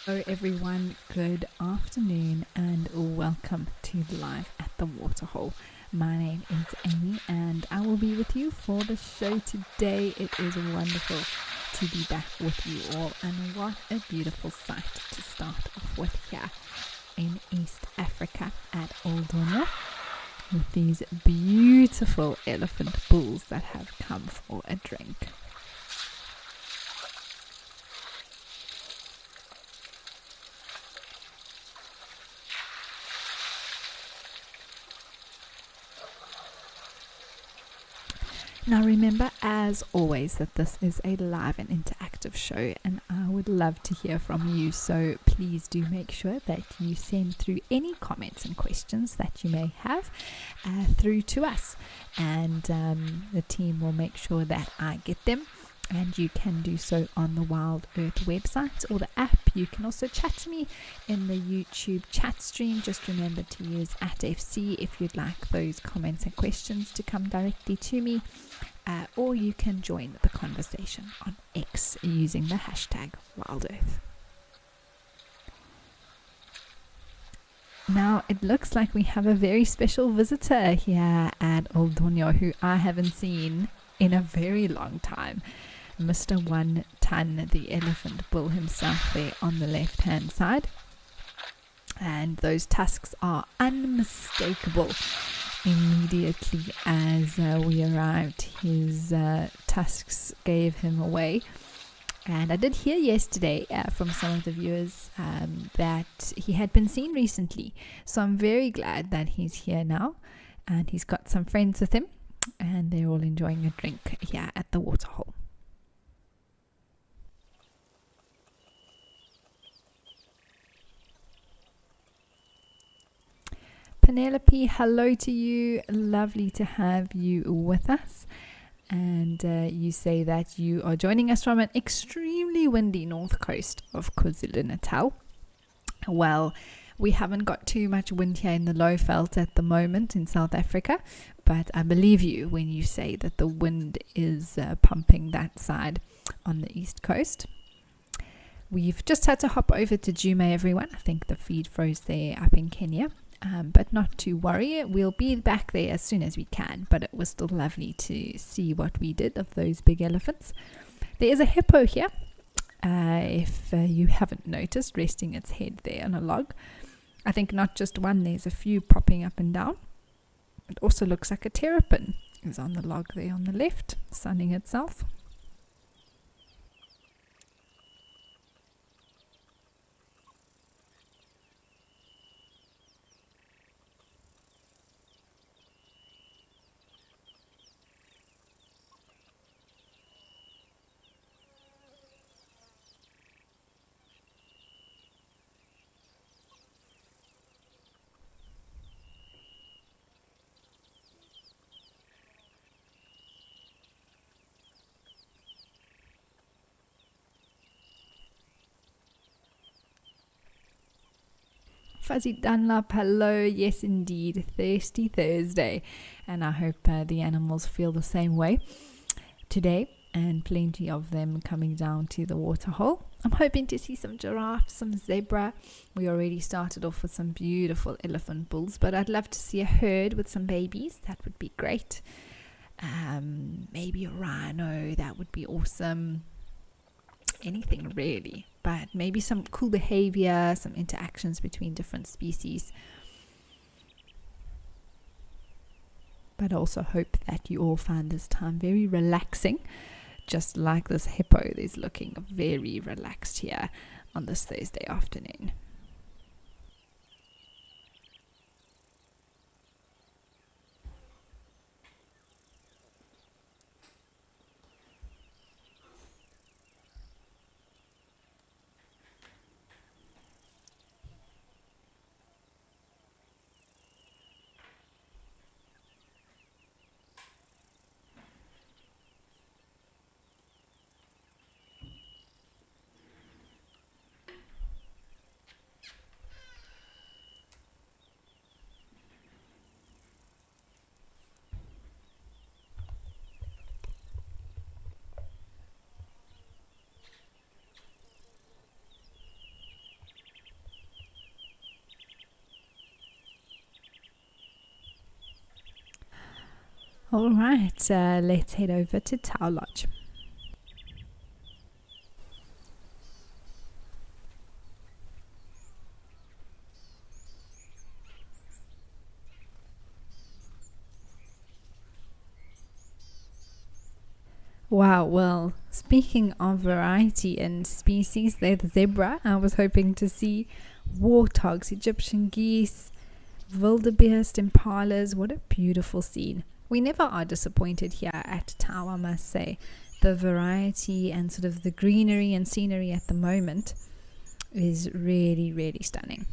Hello everyone, good afternoon and welcome to Live at the Waterhole. My name is Amy and I will be with you for the show today. It is wonderful to be back with you all, and what a beautiful sight to start off with here in East Africa at Oldonyo with these beautiful elephant bulls that have come for a drink. Now remember, as always, that this is a live and interactive show and I would love to hear from you, so please do make sure that you send through any comments and questions that you may have through to us, and the team will make sure that I get them. And you can do so on the Wild Earth website or the app. You can also chat to me in the YouTube chat stream. Just remember to use @FC if you'd like those comments and questions to come directly to me. Or you can join the conversation on X using the hashtag WildEarth. Now it looks like we have a very special visitor here at Oldonyo who I haven't seen in a very long time. Mr. 1 Ton, the elephant bull himself there on the left hand side, and those tusks are unmistakable. Immediately as we arrived, his tusks gave him away, and I did hear yesterday from some of the viewers that he had been seen recently, so I'm very glad that he's here now and he's got some friends with him and they're all enjoying a drink here at the Waterhole. Penelope, hello to you. Lovely to have you with us. And you say that you are joining us from an extremely windy north coast of KwaZulu-Natal. Well, we haven't got too much wind here in the low veld at the moment in South Africa, but I believe you when you say that the wind is pumping that side on the east coast. We've just had to hop over to Jume, everyone. I think the feed froze there up in Kenya. But not to worry, we'll be back there as soon as we can, but it was still lovely to see what we did of those big elephants. There is a hippo here, if you haven't noticed, resting its head there on a log. I think not just one, there's a few popping up and down. It also looks like a terrapin is on the log there on the left, sunning itself. Fuzzy Dunlop, hello. Yes, indeed. Thirsty Thursday. And I hope the animals feel the same way today, and plenty of them coming down to the waterhole. I'm hoping to see some giraffe, some zebra. We already started off with some beautiful elephant bulls, but I'd love to see a herd with some babies. That would be great. Maybe a rhino. That would be awesome. Anything really, but maybe some cool behavior, some interactions between different species. But I also hope that you all find this time very relaxing, just like this hippo is looking very relaxed here on this Thursday afternoon. All right, let's head over to Tau Lodge. Wow, well, speaking of variety in species, there's the zebra. I was hoping to see warthogs, Egyptian geese, wildebeest, impalas. What a beautiful scene. We never are disappointed here at Tau, I must say. The variety and sort of the greenery and scenery at the moment is really, really stunning.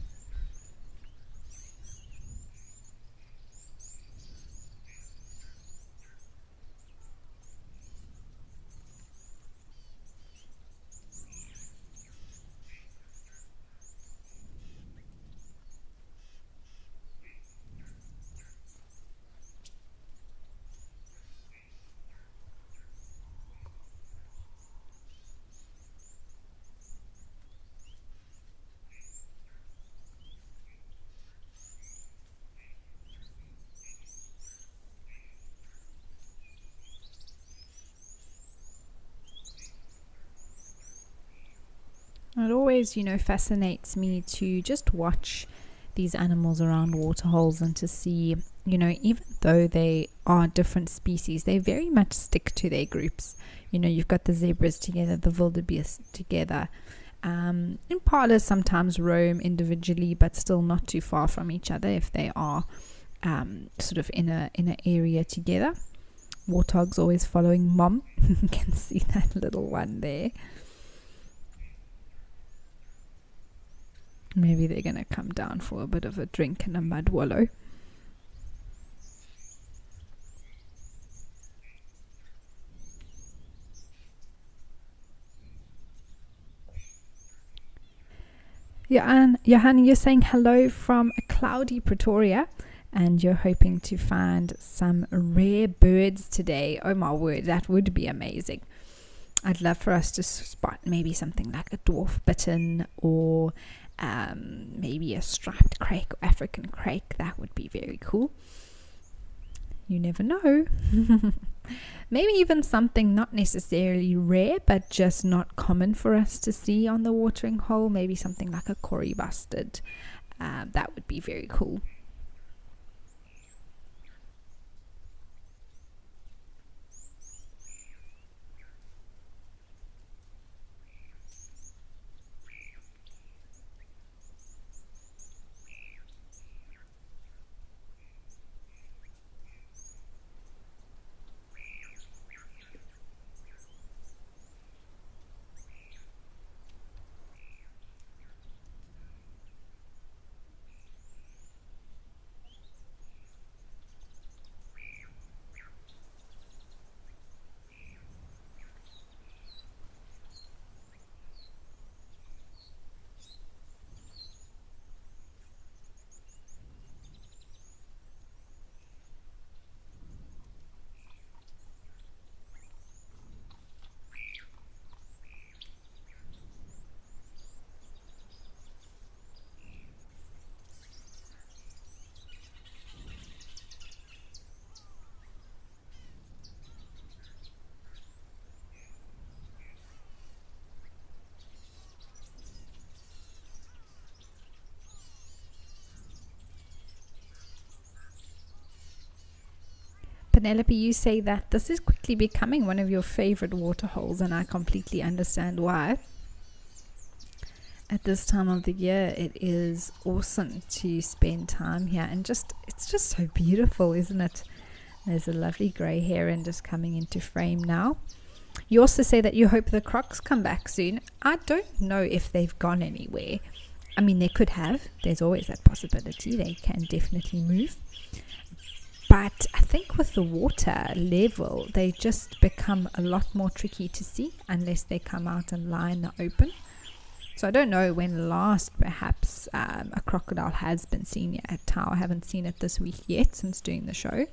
It always, fascinates me to just watch these animals around waterholes and to see, even though they are different species, they very much stick to their groups. You've got the zebras together, the wildebeest together. Impalas sometimes roam individually, but still not too far from each other if they are sort of in an area together. Warthogs always following mom. You can see that little one there. Maybe they're going to come down for a bit of a drink and a mud wallow. Johan, you're saying hello from a cloudy Pretoria, and you're hoping to find some rare birds today. Oh my word, that would be amazing. I'd love for us to spot maybe something like a dwarf bittern or maybe a striped crake or African crake. That would be very cool. You never know. Maybe even something not necessarily rare, but just not common for us to see on the watering hole. Maybe something like a Cory bustard. That would be very cool. Penelope, you say that this is quickly becoming one of your favorite waterholes, and I completely understand why. At this time of the year, it is awesome to spend time here, and it's just so beautiful, isn't it? There's a lovely grey heron just coming into frame now. You also say that you hope the crocs come back soon. I don't know if they've gone anywhere. I mean, they could have. There's always that possibility. They can definitely move. But I think with the water level, they just become a lot more tricky to see unless they come out and lie in the open. So I don't know when last perhaps a crocodile has been seen at Tau. I haven't seen it this week yet since doing the show.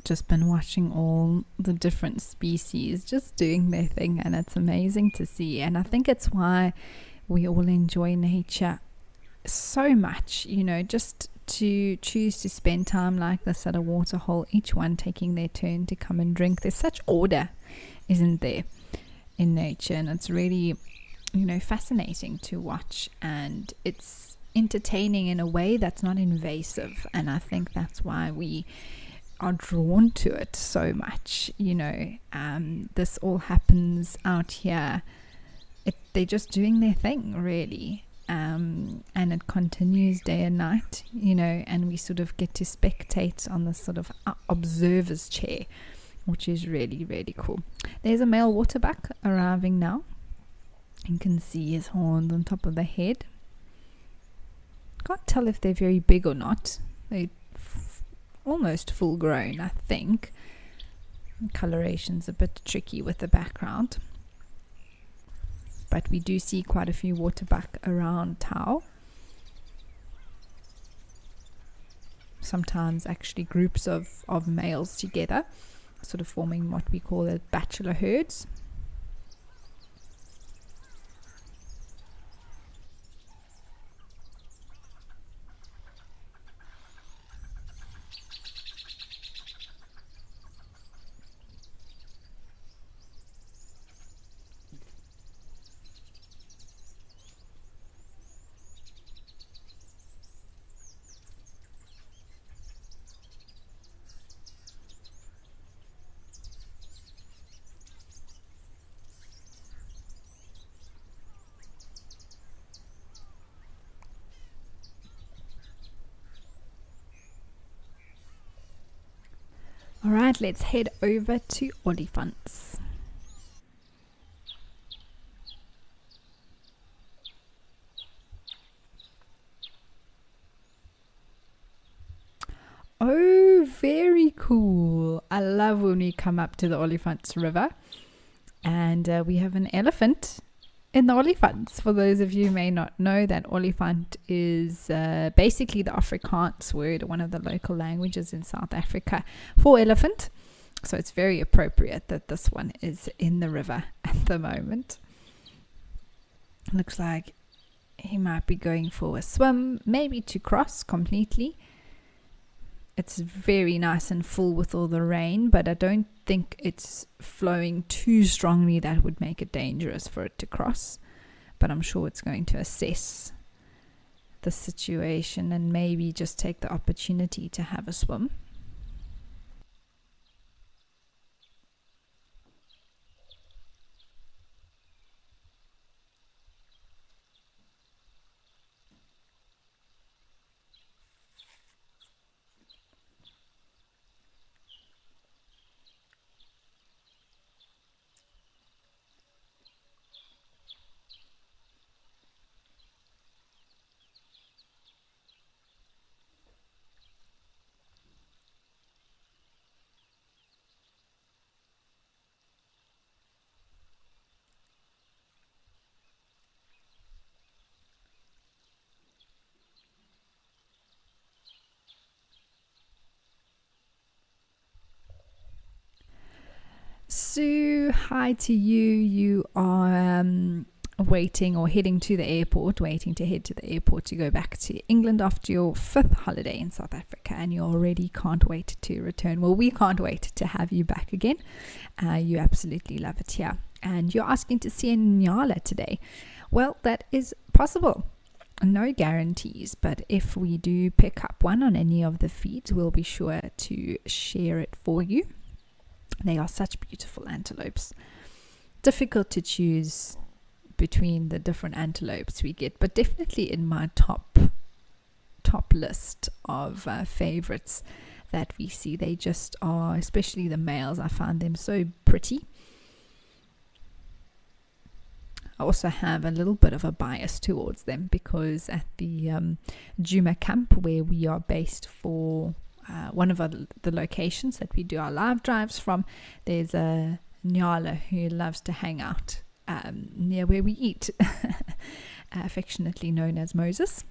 just been watching all the different species just doing their thing, and it's amazing to see. And I think it's why we all enjoy nature so much, just to choose to spend time like this at a waterhole, each one taking their turn to come and drink. There's such order, isn't there, in nature, and it's really fascinating to watch, and it's entertaining in a way that's not invasive. And I think that's why we are drawn to it so much. This all happens out here. They're just doing their thing, really. And it continues day and night, and we sort of get to spectate on this sort of observer's chair, which is really, really cool. There's a male waterbuck arriving now. You can see his horns on top of the head. Can't tell if they're very big or not. They're almost full grown, I think. Coloration's a bit tricky with the background. But we do see quite a few waterbuck around Tau. Sometimes actually groups of males together, sort of forming what we call a bachelor herds. All right, let's head over to olifants. Oh, very cool. I love when we come up to the Olifants River and we have an elephant in the olifants. For those of you who may not know, that olifant is basically the Afrikaans word, one of the local languages in South Africa for elephant. So it's very appropriate that this one is in the river at the moment. Looks like he might be going for a swim, maybe to cross completely. It's very nice and full with all the rain, but I don't think it's flowing too strongly that would make it dangerous for it to cross. But I'm sure it's going to assess the situation and maybe just take the opportunity to have a swim. Sue, hi to you. You are waiting or heading to the airport, waiting to head to the airport to go back to England after your 5th holiday in South Africa, and you already can't wait to return. Well, we can't wait to have you back again. You absolutely love it here. And you're asking to see a nyala today. Well, that is possible. No guarantees, but if we do pick up one on any of the feeds, we'll be sure to share it for you. They are such beautiful antelopes. Difficult to choose between the different antelopes we get, but definitely in my top list of favorites that we see. They just are, especially the males, I find them so pretty. I also have a little bit of a bias towards them because at the Juma camp where we are based for one of the locations that we do our live drives from, there's a nyala who loves to hang out near where we eat, affectionately known as Moses.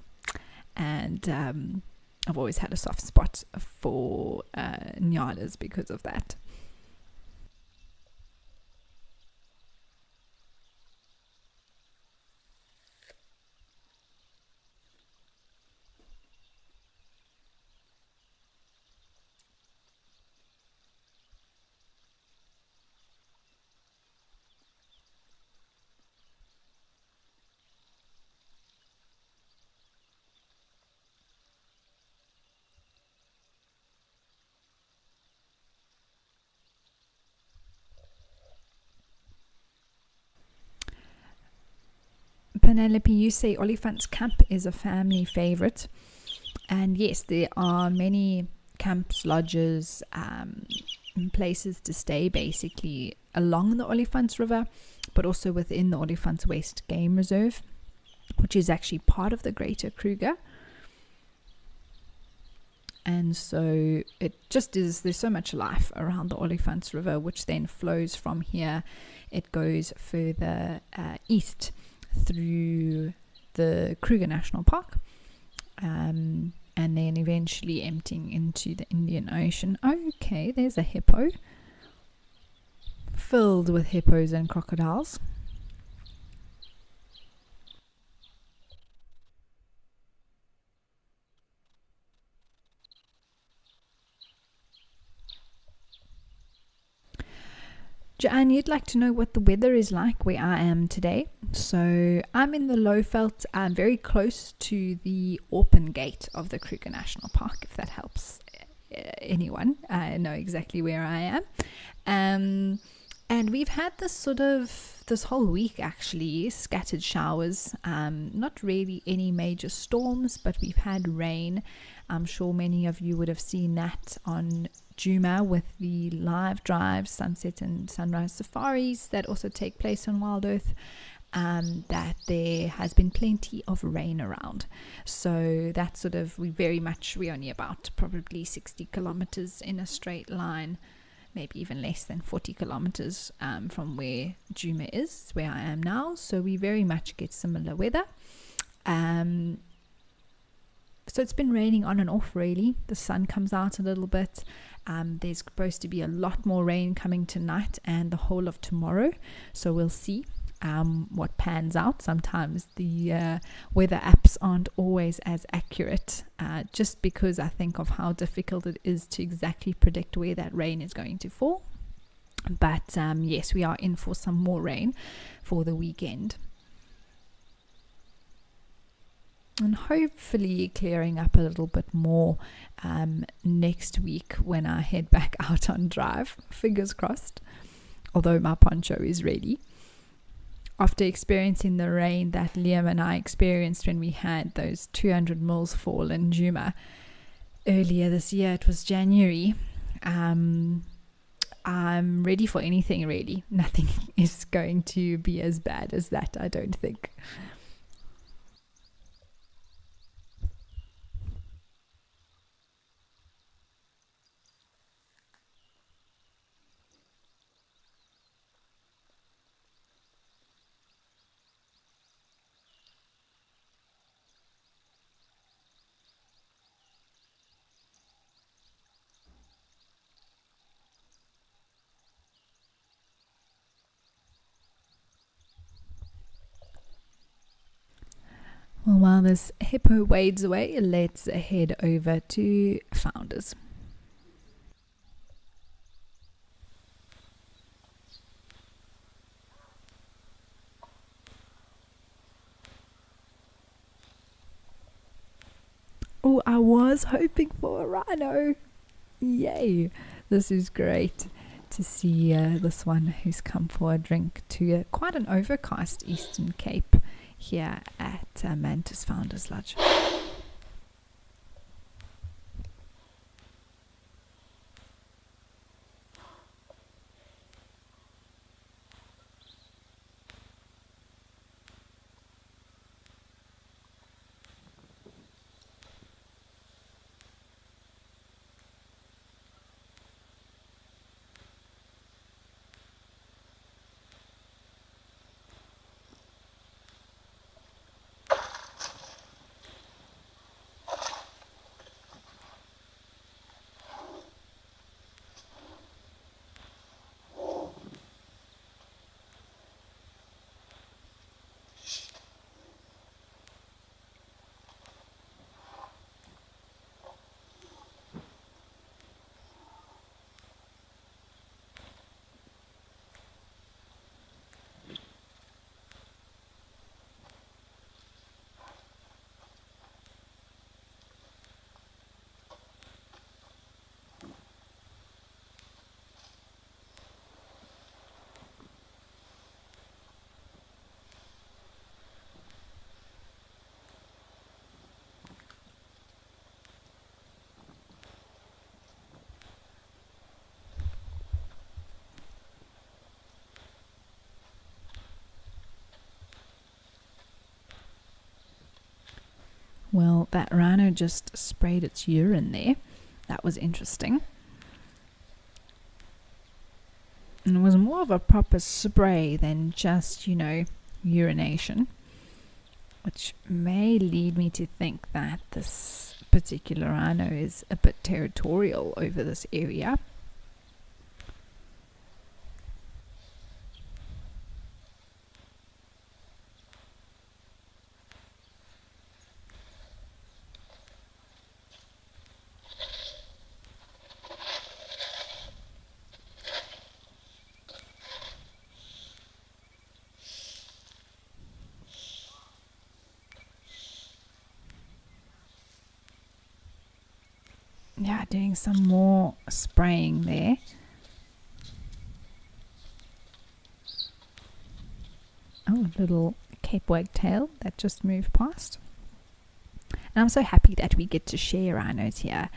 And I've always had a soft spot for nyalas because of that. Penelope, you say Olifant's Camp is a family favorite. And yes, there are many camps, lodges, places to stay basically along the Olifants River, but also within the Olifants West Game Reserve, which is actually part of the Greater Kruger. And so it just is, there's so much life around the Olifants River, which then flows from here. It goes further east through the Kruger National Park, and then eventually emptying into the Indian Ocean. Okay, there's a hippo filled with hippos and crocodiles. Joanne, you'd like to know what the weather is like where I am today. So I'm in the Lowveld, very close to the open gate of the Kruger National Park, if that helps anyone know exactly where I am. And we've had this whole week actually, scattered showers, not really any major storms, but we've had rain. I'm sure many of you would have seen that on Juma with the live drives, sunset and sunrise safaris that also take place on Wild Earth, that there has been plenty of rain around. So that's we're only about probably 60 kilometers in a straight line, maybe even less than 40 kilometers from where Juma is, where I am now. So we very much get similar weather. So it's been raining on and off really. The sun comes out a little bit. There's supposed to be a lot more rain coming tonight and the whole of tomorrow. So we'll see what pans out. Sometimes the weather apps aren't always as accurate, just because I think of how difficult it is to exactly predict where that rain is going to fall. But yes, we are in for some more rain for the weekend. And hopefully clearing up a little bit more next week when I head back out on drive. Fingers crossed. Although my poncho is ready. After experiencing the rain that Liam and I experienced when we had those 200 mils fall in Juma earlier this year, it was January. I'm ready for anything really. Nothing is going to be as bad as that, I don't think. Well, while this hippo wades away, let's head over to Founders. Oh, I was hoping for a rhino. Yay. This is great to see this one who's come for a drink to quite an overcast Eastern Cape here at Mantis Founders Lodge. Well, that rhino just sprayed its urine there. That was interesting. And it was more of a proper spray than just, urination, which may lead me to think that this particular rhino is a bit territorial over this area. Yeah, doing some more spraying there. Oh, a little Cape wagtail that just moved past. And I'm so happy that we get to share rhinos here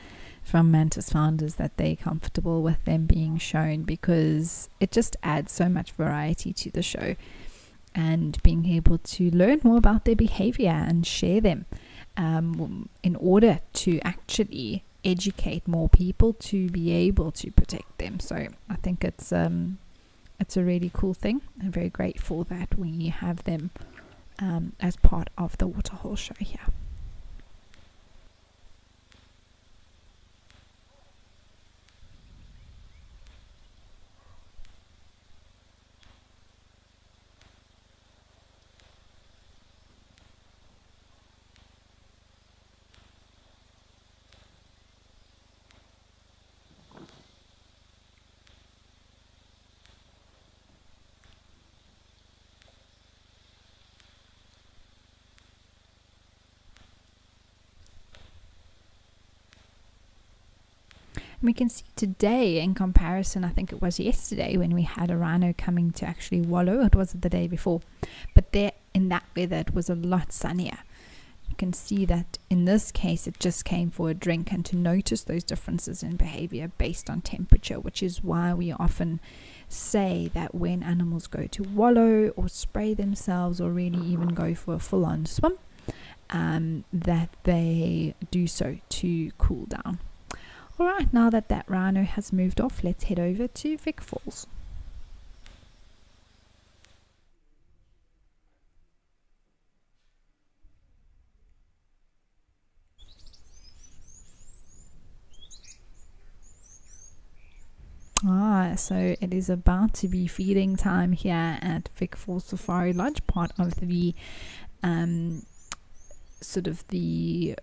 from Mantis founders, that they're comfortable with them being shown, because it just adds so much variety to the show, and being able to learn more about their behavior and share them in order to actually educate more people to be able to protect them. So I think it's a really cool thing. I'm very grateful that we have them as part of the Waterhole show here. We can see today, in comparison, I think it was yesterday when we had a rhino coming to actually wallow. It wasn't the day before, but there in that weather it was a lot sunnier. You can see that in this case it just came for a drink, and to notice those differences in behavior based on temperature, which is why we often say that when animals go to wallow or spray themselves or really even go for a full-on swim, that they do so to cool down. Alright, now that rhino has moved off, let's head over to Vic Falls. So it is about to be feeding time here at Vic Falls Safari Lodge, part of the sort of the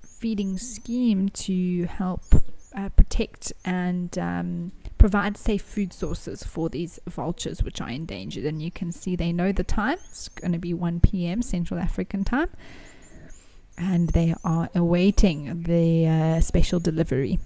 feeding scheme to help protect and provide safe food sources for these vultures which are endangered. And you can see they know the time. It's going to be 1 p.m. Central African time, and they are awaiting the special delivery.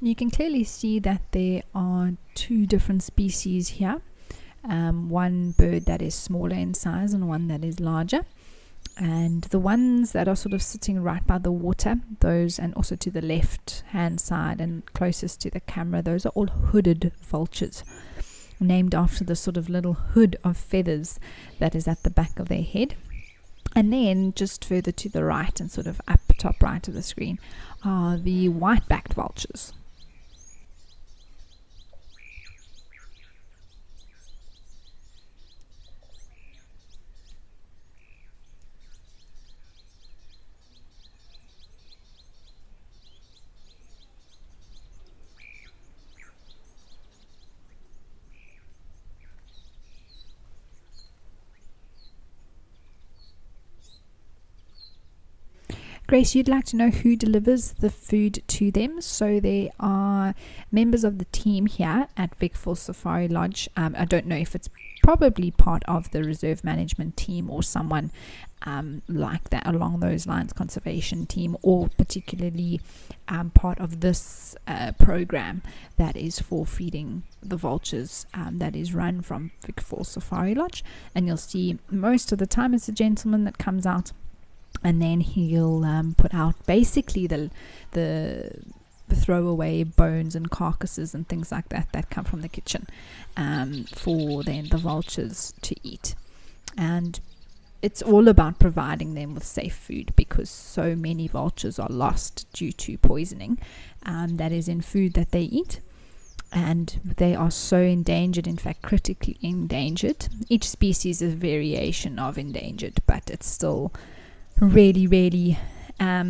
You can clearly see that there are two different species here. One bird that is smaller in size and one that is larger. And the ones that are sort of sitting right by the water, those, and also to the left hand side and closest to the camera, those are all hooded vultures, named after the sort of little hood of feathers that is at the back of their head. And then just further to the right and sort of up top right of the screen are the white-backed vultures. Grace, you'd like to know who delivers the food to them. So they are members of the team here at Vic Falls Safari Lodge. I don't know if it's probably part of the reserve management team or someone like that along those lines, conservation team, or particularly part of this program that is for feeding the vultures, that is run from Vic Falls Safari Lodge. And you'll see most of the time it's a gentleman that comes out, and then he'll put out basically the throwaway bones and carcasses and things like that come from the kitchen for then the vultures to eat. And it's all about providing them with safe food, because so many vultures are lost due to poisoning that is in food that they eat, and they are so endangered, in fact critically endangered. Each species is a variation of endangered, but it's still really, really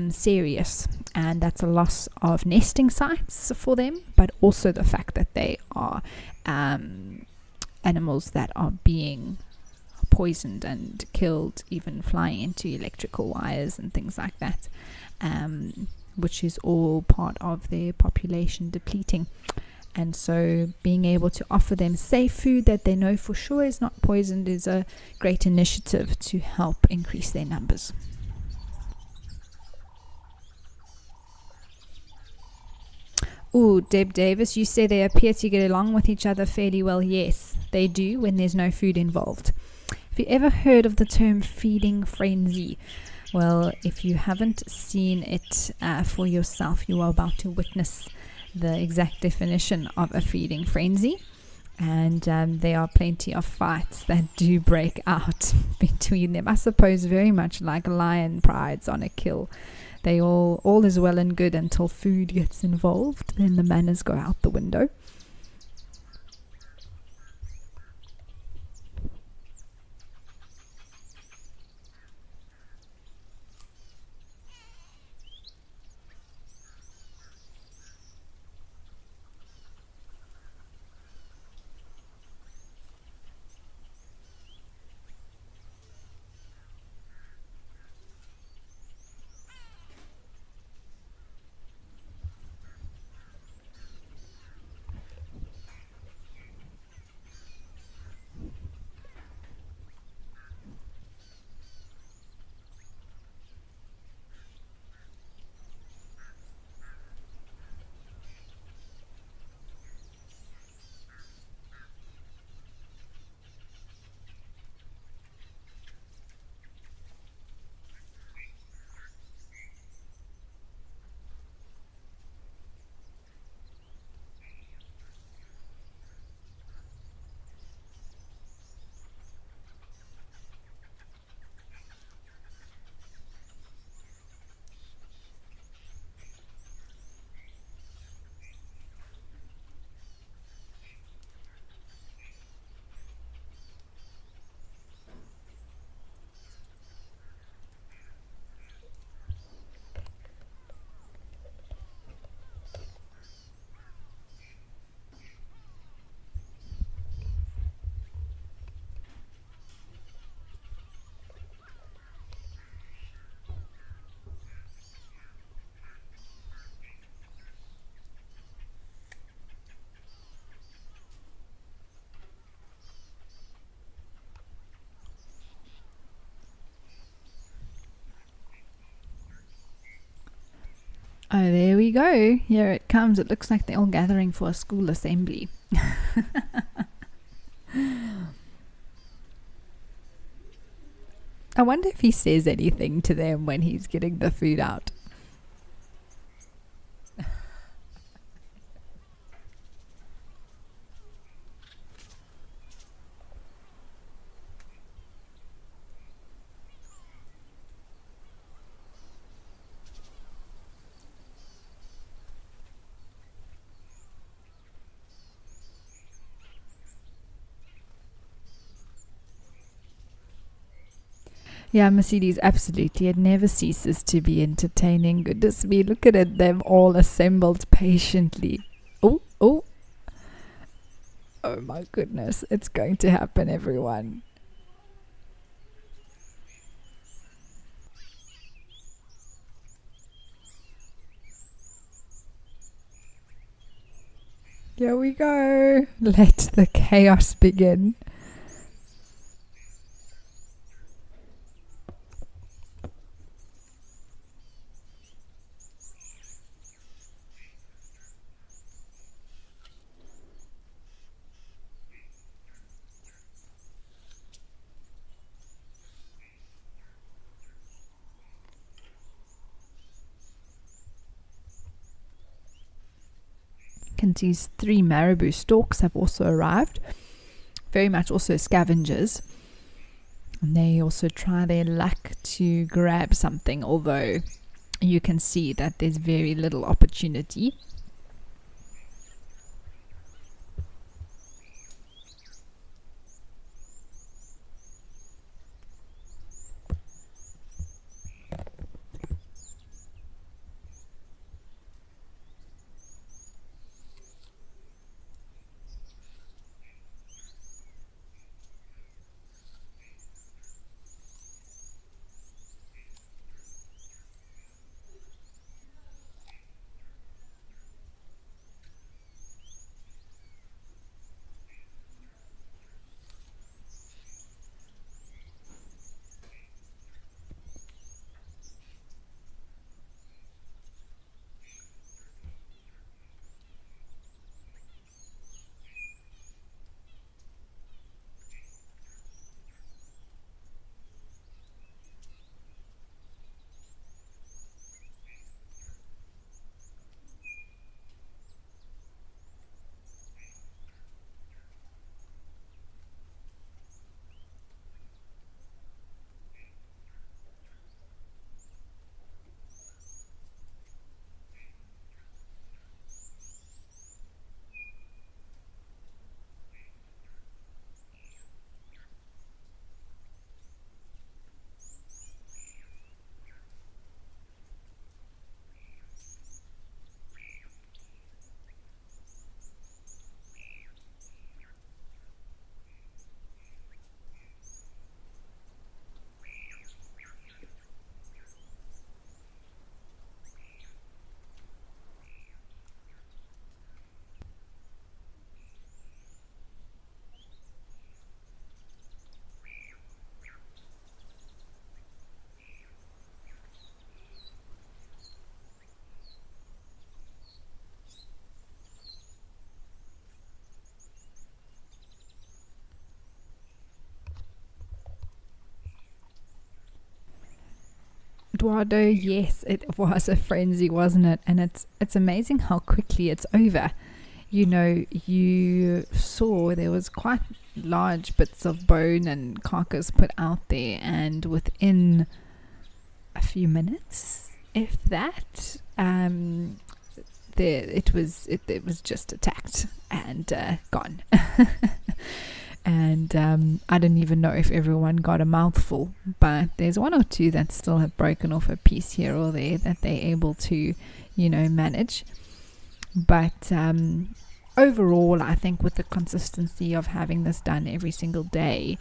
serious, and that's a loss of nesting sites for them, but also the fact that they are animals that are being poisoned and killed, even flying into electrical wires and things like that, which is all part of their population depleting. And so being able to offer them safe food that they know for sure is not poisoned is a great initiative to help increase their numbers. Oh, Deb Davis, you say they appear to get along with each other fairly well. Yes, they do when there's no food involved. Have you ever heard of the term feeding frenzy? Well, if you haven't seen it for yourself, you are about to witness the exact definition of a feeding frenzy. And there are plenty of fights that do break out between them. I suppose very much like lion prides on a kill. They all is well and good until food gets involved. Then the manners go out the window. Oh, there we go. Here it comes. It looks like they're all gathering for a school assembly. I wonder if he says anything to them when he's getting the food out. Yeah, Mercedes, absolutely. It never ceases to be entertaining. Goodness me, look at it, them all assembled patiently. Oh, oh. Oh my goodness, it's going to happen, everyone. Here we go. Let the chaos begin. These 3 marabou storks have also arrived, very much also scavengers, and they also try their luck to grab something, although you can see that there's very little opportunity. Eduardo, yes, it was a frenzy, wasn't it? And it's amazing how quickly it's over. You know, you saw there was quite large bits of bone and carcass put out there, and within a few minutes, if that, it was just attacked and gone. And I don't even know if everyone got a mouthful, but there's 1 or 2 that still have broken off a piece here or there that they're able to, manage. But overall, I think with the consistency of having this done every single day,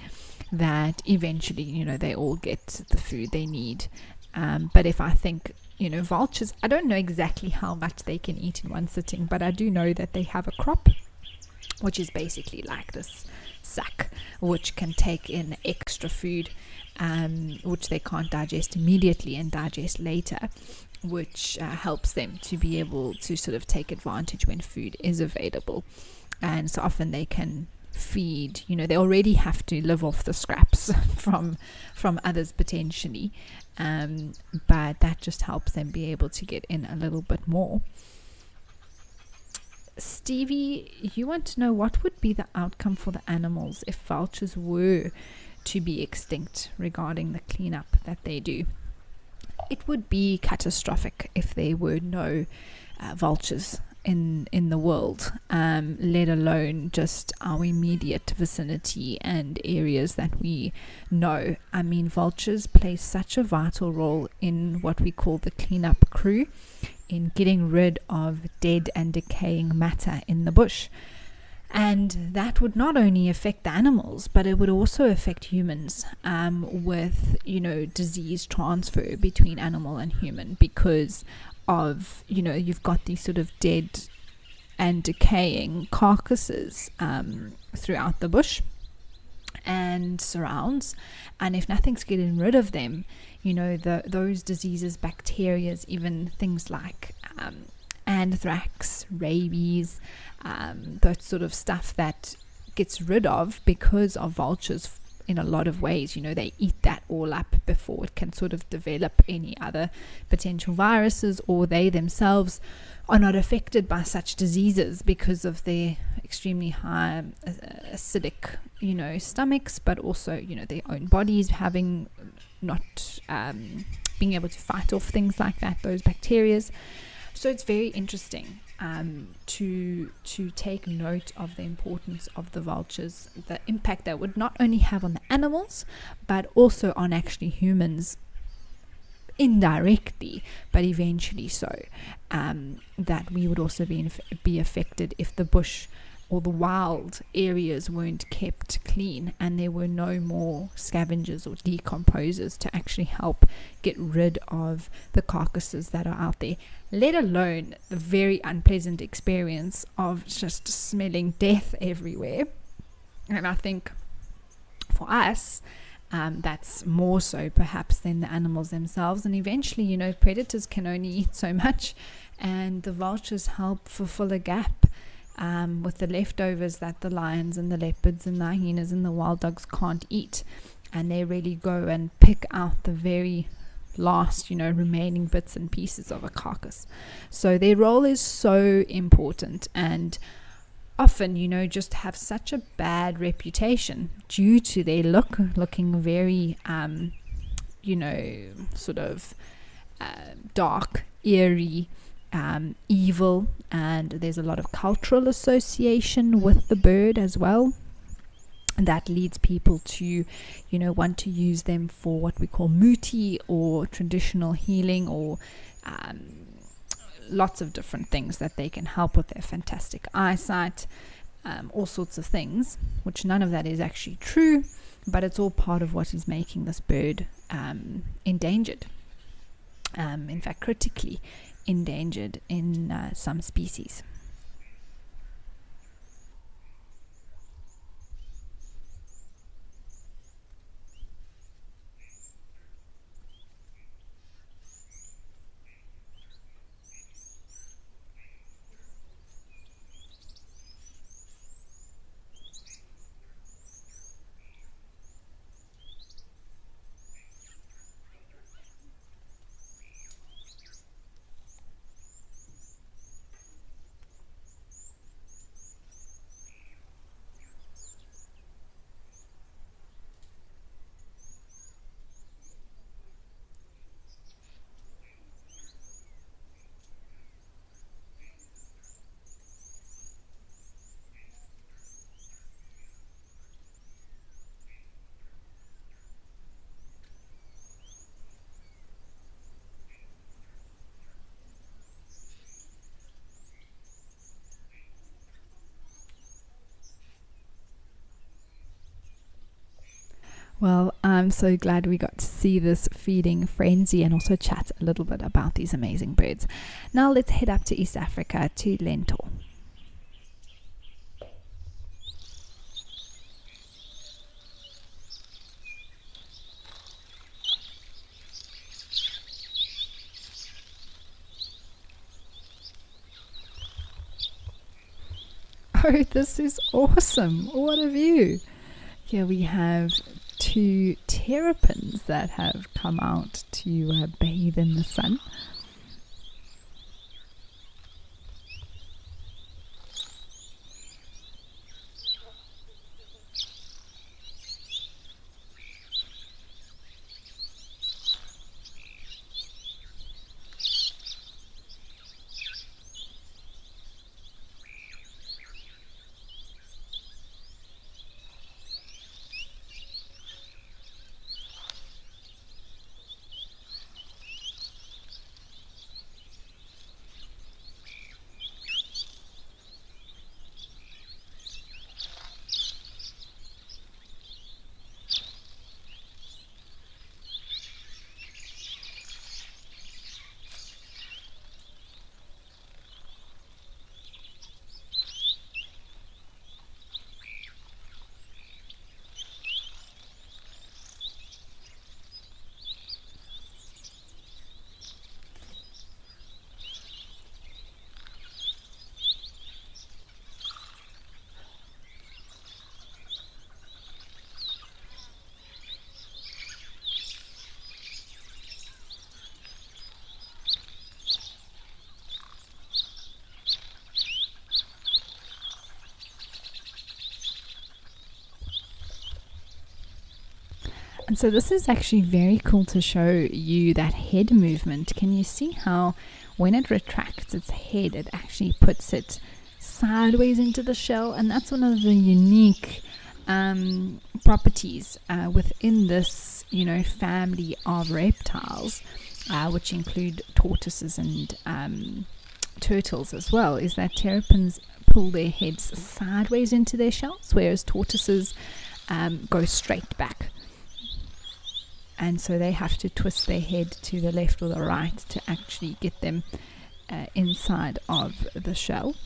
that eventually, they all get the food they need. But if I think, vultures, I don't know exactly how much they can eat in one sitting, but I do know that they have a crop, which is basically like this sack, which can take in extra food, which they can't digest immediately and digest later, which helps them to be able to sort of take advantage when food is available. And so often they can feed, they already have to live off the scraps from others potentially, but that just helps them be able to get in a little bit more. Stevie, you want to know what would be the outcome for the animals if vultures were to be extinct regarding the cleanup that they do. It would be catastrophic if there were no vultures in the world, let alone just our immediate vicinity and areas that we know. I mean, vultures play such a vital role in what we call the cleanup crew, in getting rid of dead and decaying matter in the bush. And that would not only affect the animals, but it would also affect humans, with, disease transfer between animal and human, because of, you've got these sort of dead and decaying carcasses throughout the bush and surrounds, and if nothing's getting rid of them, those diseases, bacteria, even things like anthrax, rabies, that sort of stuff that gets rid of because of vultures in a lot of ways. They eat that all up before it can sort of develop any other potential viruses, or they themselves are not affected by such diseases because of their extremely high acidic stomachs, but also their own bodies having not being able to fight off things like that, those bacteria. So it's very interesting to take note of the importance of the vultures, the impact that would not only have on the animals but also on actually humans indirectly, but eventually so, that we would also be affected if the bush or the wild areas weren't kept clean and there were no more scavengers or decomposers to actually help get rid of the carcasses that are out there, let alone the very unpleasant experience of just smelling death everywhere. And I think for us, that's more so perhaps than the animals themselves. And eventually, predators can only eat so much, and the vultures help fulfill a gap with the leftovers that the lions and the leopards and the hyenas and the wild dogs can't eat. And they really go and pick out the very last, remaining bits and pieces of a carcass. So their role is so important, and often, just have such a bad reputation due to their looking very, sort of dark, eerie, evil, and there's a lot of cultural association with the bird as well. And that leads people to, want to use them for what we call muti, or traditional healing, or lots of different things that they can help with their fantastic eyesight, all sorts of things, which none of that is actually true, but it's all part of what is making this bird endangered. In fact, critically endangered in some species. Well, I'm so glad we got to see this feeding frenzy and also chat a little bit about these amazing birds. Now let's head up to East Africa to Lentor. Oh, this is awesome. What a view. Here we have 2 terrapins that have come out to bathe in the sun. And so this is actually very cool to show you that head movement. Can you see how when it retracts its head, it actually puts it sideways into the shell? And that's one of the unique properties within this, family of reptiles, which include tortoises and turtles as well, is that terrapins pull their heads sideways into their shells, whereas tortoises go straight back. And so they have to twist their head to the left or the right to actually get them inside of the shell.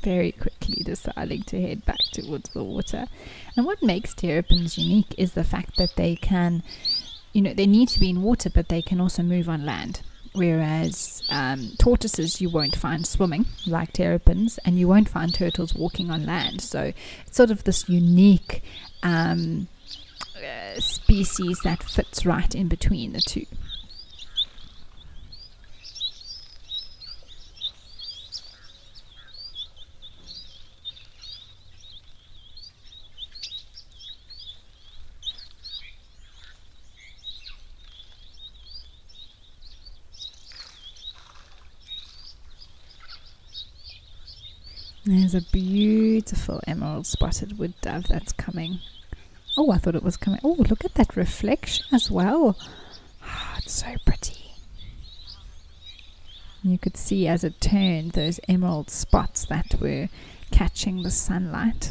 Very quickly deciding to head back towards the water. And what makes terrapins unique is the fact that they can, they need to be in water, but they can also move on land. Whereas tortoises you won't find swimming like terrapins, and you won't find turtles walking on land. So it's sort of this unique species that fits right in between the two. There's a beautiful emerald spotted wood dove that's coming. Oh, I thought it was coming. Oh, look at that reflection as well. Oh, it's so pretty. You could see as it turned those emerald spots that were catching the sunlight.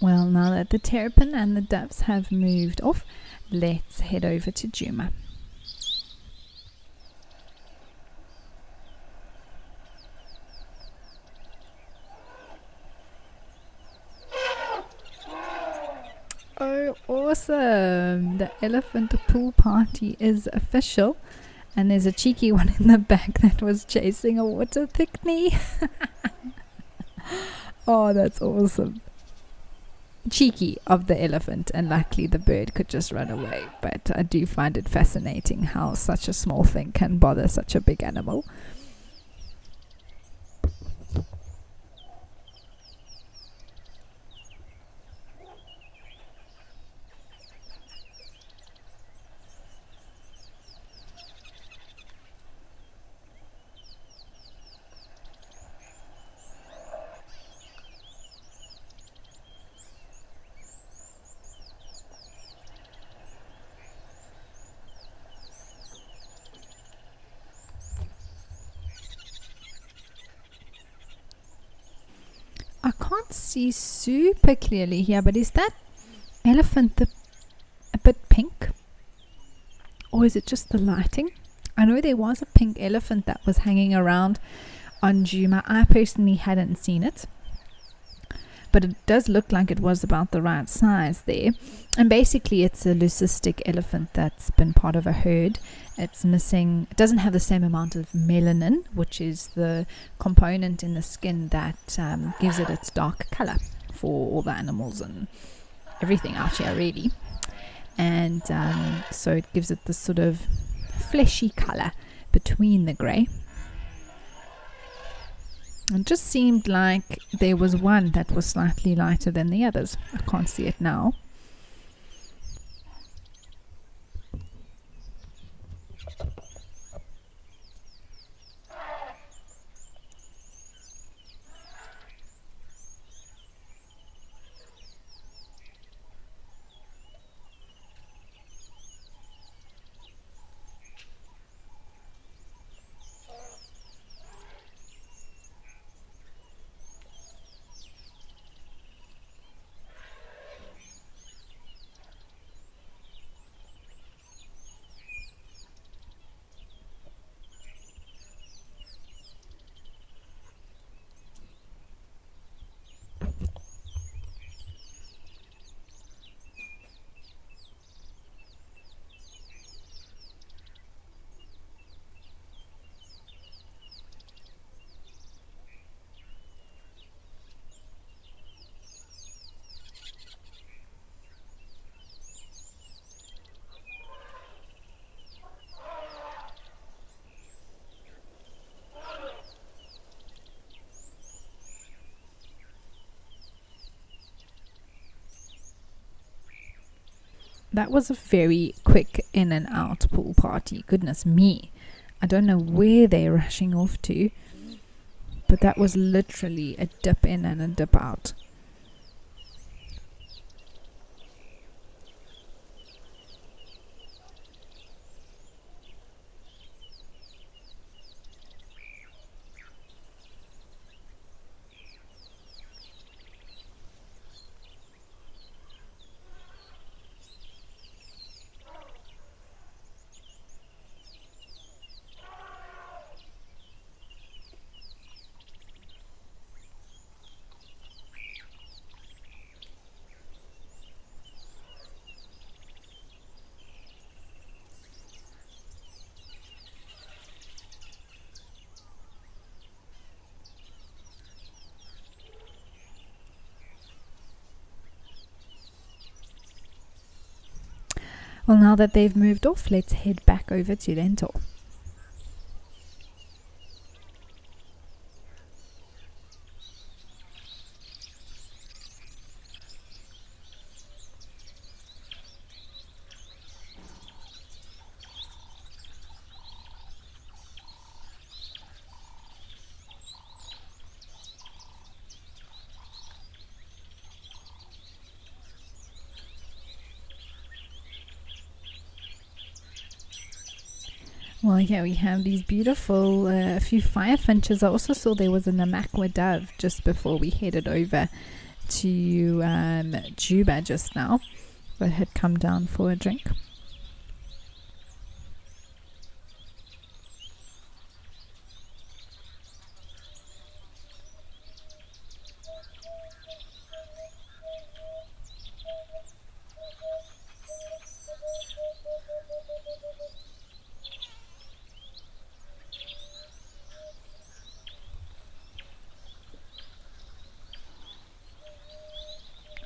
Well, now that the terrapin and the doves have moved off, let's head over to Juma. Oh, awesome! The elephant pool party is official. And there's a cheeky one in the back that was chasing a water picnic. Oh, that's awesome. Cheeky of the elephant, and luckily the bird could just run away. But I do find it fascinating how such a small thing can bother such a big animal. I can't see super clearly here, but is that elephant a bit pink? Or is it just the lighting? I know there was a pink elephant that was hanging around on Juma. I personally hadn't seen it. but it does look like it was about the right size there. And basically it's a leucistic elephant that's been part of a herd. It doesn't have the same amount of melanin, which is the component in the skin that gives it its dark color for all the animals and everything out here really. And so it gives it this sort of fleshy color between the grey. It just seemed like there was one that was slightly lighter than the others. I can't see it now. That was a very quick in and out pool party. Goodness me. I don't know where they're rushing off to, but that was literally a dip in and a dip out. Well, now that they've moved off, let's head back over to Lentor. Well, here we have these beautiful a few firefinches. I also saw there was a Namakwa dove just before we headed over to Juba just now, that had come down for a drink.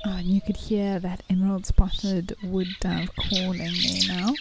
Oh, and you could hear that emerald spotted wood dove calling there now.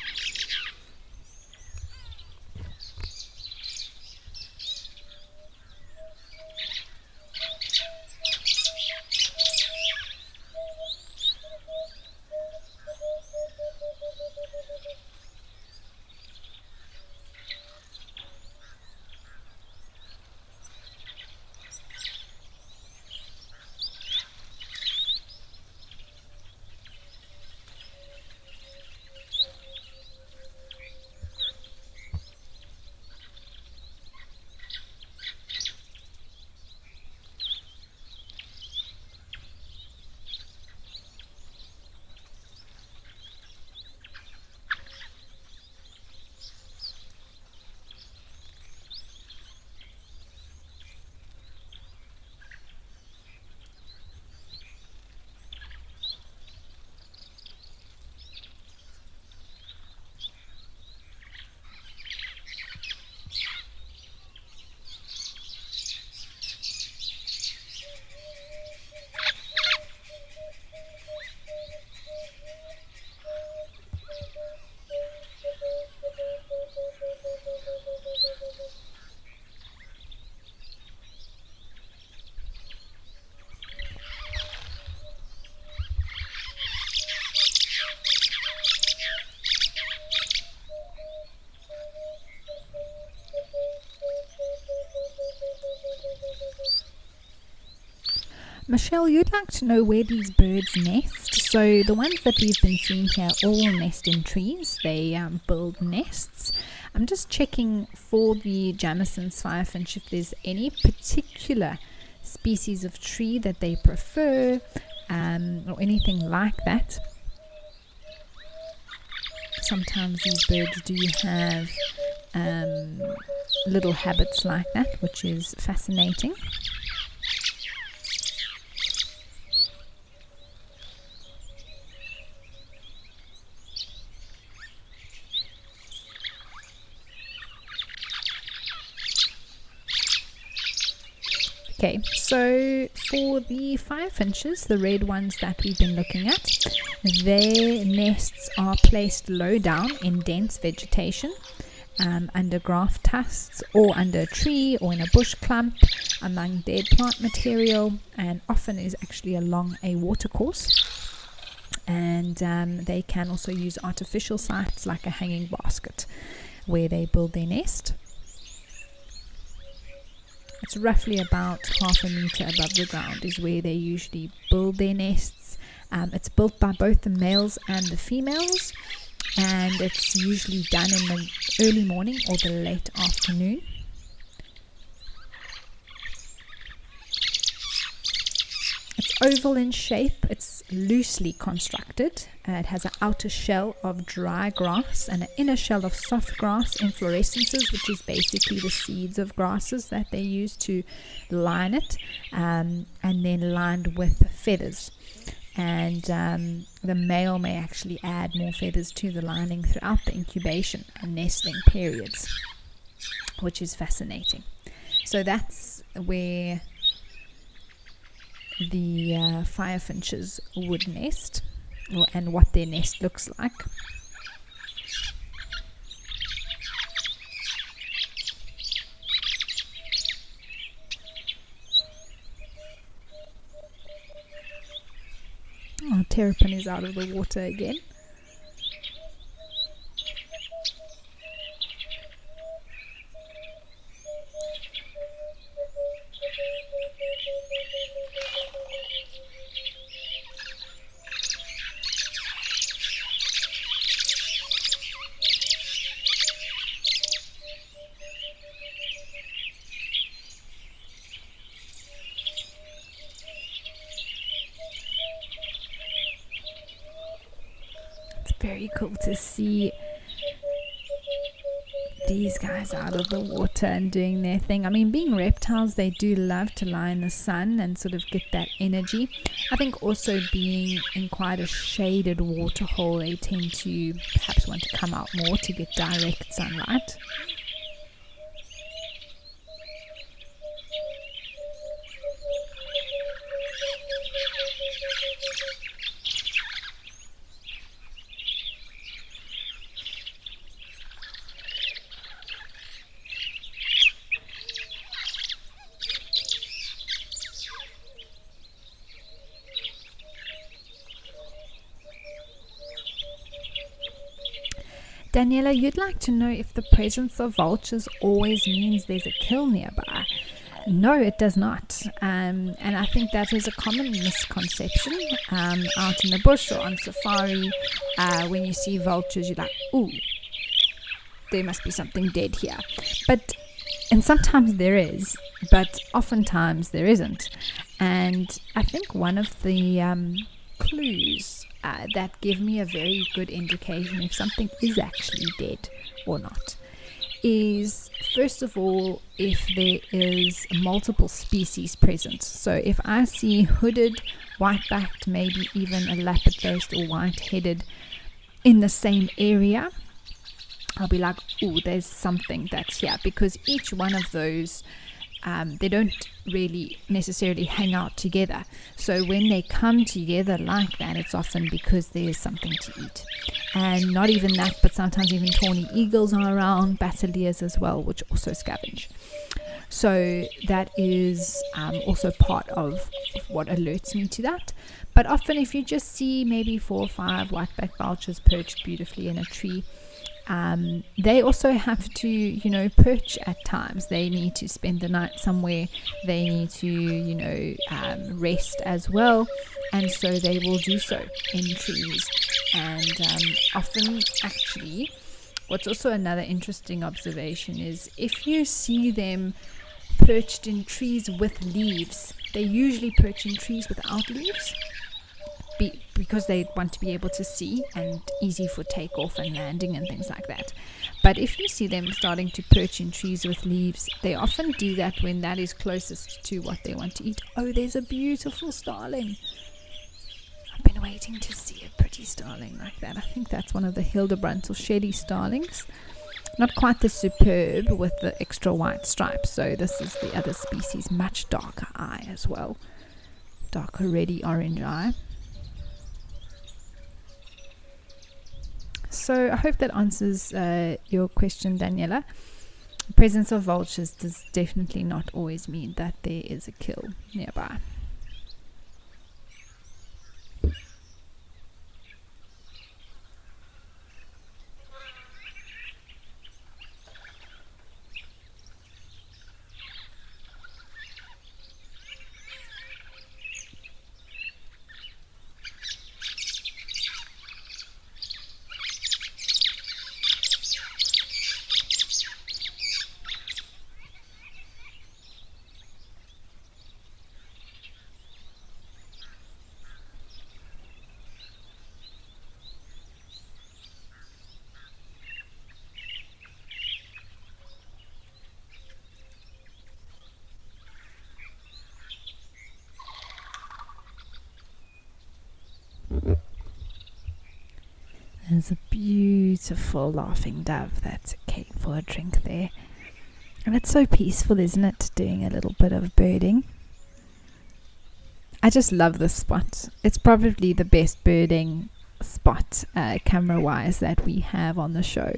Michelle, you'd like to know where these birds nest. So the ones that we've been seeing here all nest in trees. They build nests. I'm just checking for the Jamison's firefinch if there's any particular species of tree that they prefer, or anything like that. Sometimes these birds do have little habits like that, which is fascinating. Okay, so for the firefinches, the red ones that we've been looking at, their nests are placed low down in dense vegetation, under grass tusks or under a tree or in a bush clump, among dead plant material, and often is actually along a watercourse. And they can also use artificial sites like a hanging basket where they build their nest. It's roughly about 1/2 meter above the ground is where they usually build their nests. It's built by both the males and the females, and it's usually done in the early morning or the late afternoon. It's oval in shape. It's loosely constructed. It has an outer shell of dry grass and an inner shell of soft grass inflorescences, which is basically the seeds of grasses that they use to line it, and then lined with feathers. And the male may actually add more feathers to the lining throughout the incubation and nesting periods, which is fascinating. So that's where the firefinches would nest, and what their nest looks like. Oh, terrapin is out of the water again. Very cool to see these guys out of the water and doing their thing. I mean, being reptiles, they do love to lie in the sun and sort of get that energy. I think also being in quite a shaded waterhole, they tend to perhaps want to come out more to get direct sunlight. Daniela, you'd like to know if the presence of vultures always means there's a kill nearby. No, it does not. And I think that is a common misconception. Out in the bush or on safari, when you see vultures, you're like, ooh, there must be something dead here. And sometimes there is, but oftentimes there isn't. And I think one of the clues that give me a very good indication if something is actually dead or not is, first of all, if there is multiple species present. So if I see hooded, white-backed, maybe even a lappet-faced or white-headed in the same area, I'll be like, oh, there's something that's here, because each one of those they don't really necessarily hang out together. So when they come together like that, it's often because there's something to eat. And not even that, but sometimes even tawny eagles are around, basileas as well, which also scavenge. So that is also part of what alerts me to that. But often if you just see maybe 4 or 5 white-backed vultures perched beautifully in a tree, they also have to, perch at times. They need to spend the night somewhere. They need to, rest as well. And so they will do so in trees. And often, actually, what's also another interesting observation is if you see them perched in trees with leaves, they usually perch in trees without leaves. Because they want to be able to see and easy for takeoff and landing and things like that. But if you see them starting to perch in trees with leaves, they often do that when that is closest to what they want to eat. Oh, there's a beautiful starling. I've been waiting to see a pretty starling like that. I think that's one of the Hildebrandt or Shelley starlings. Not quite the superb with the extra white stripes. So this is the other species, much darker eye as well. Darker reddy orange eye. So I hope that answers your question, Daniela. The presence of vultures does definitely not always mean that there is a kill nearby. There's a beautiful laughing dove that came for a drink there. And it's so peaceful, isn't it, doing a little bit of birding? I just love this spot. It's probably the best birding spot, camera-wise, that we have on the show.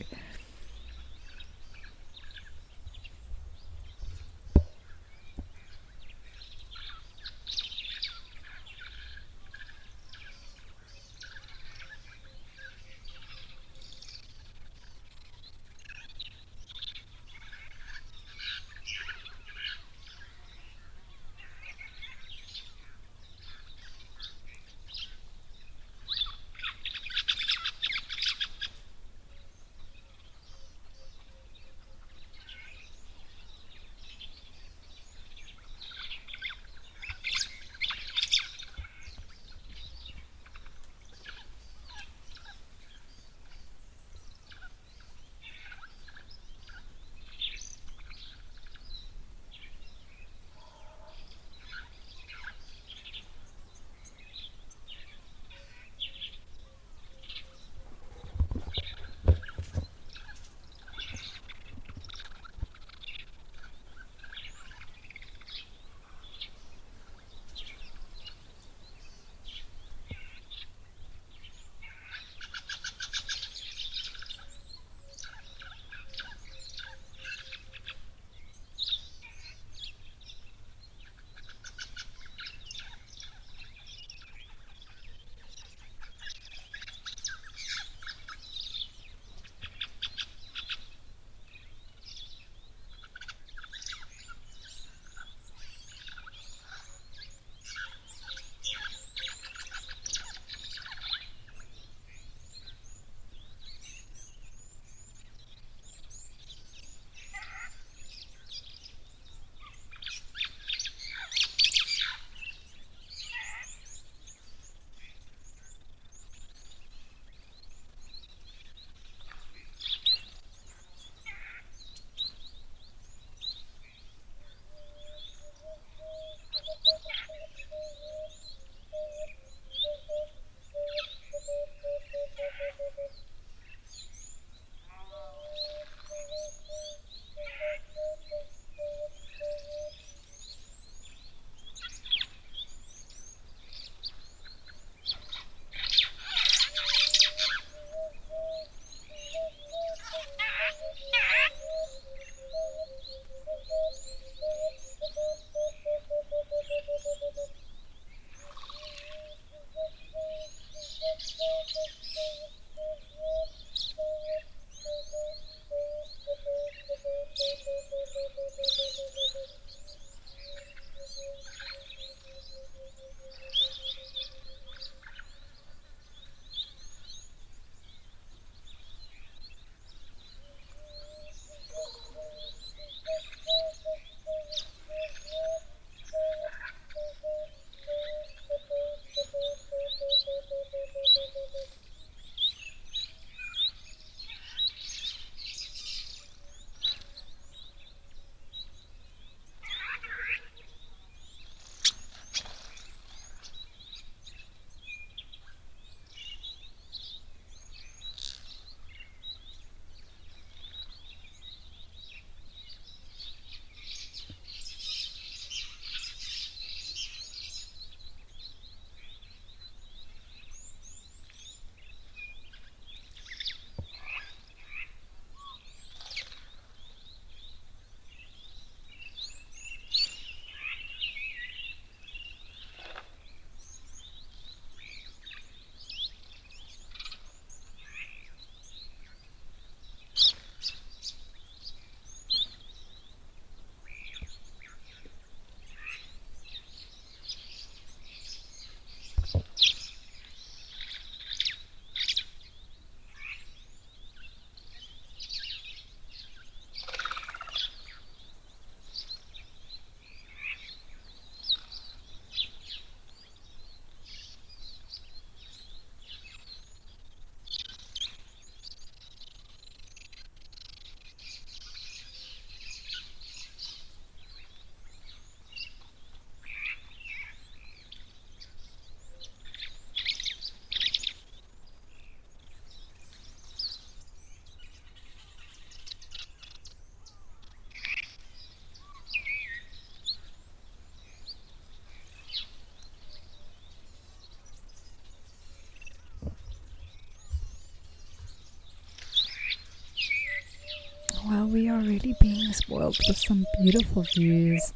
really being spoiled with some beautiful views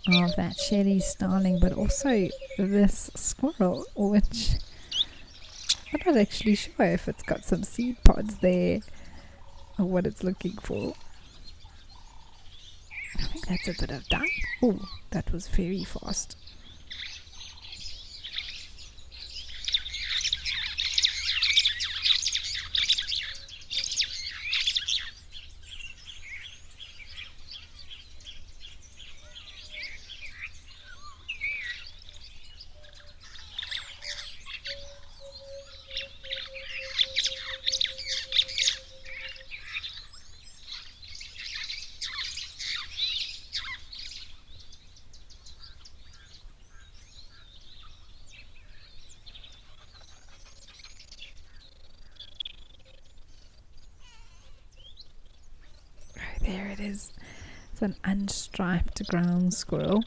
of that Shelly starling, but also this squirrel, which I'm not actually sure if it's got some seed pods there or what it's looking for. I think that's a bit of dung. Oh, that was very fast. There it is. It's an unstriped ground squirrel.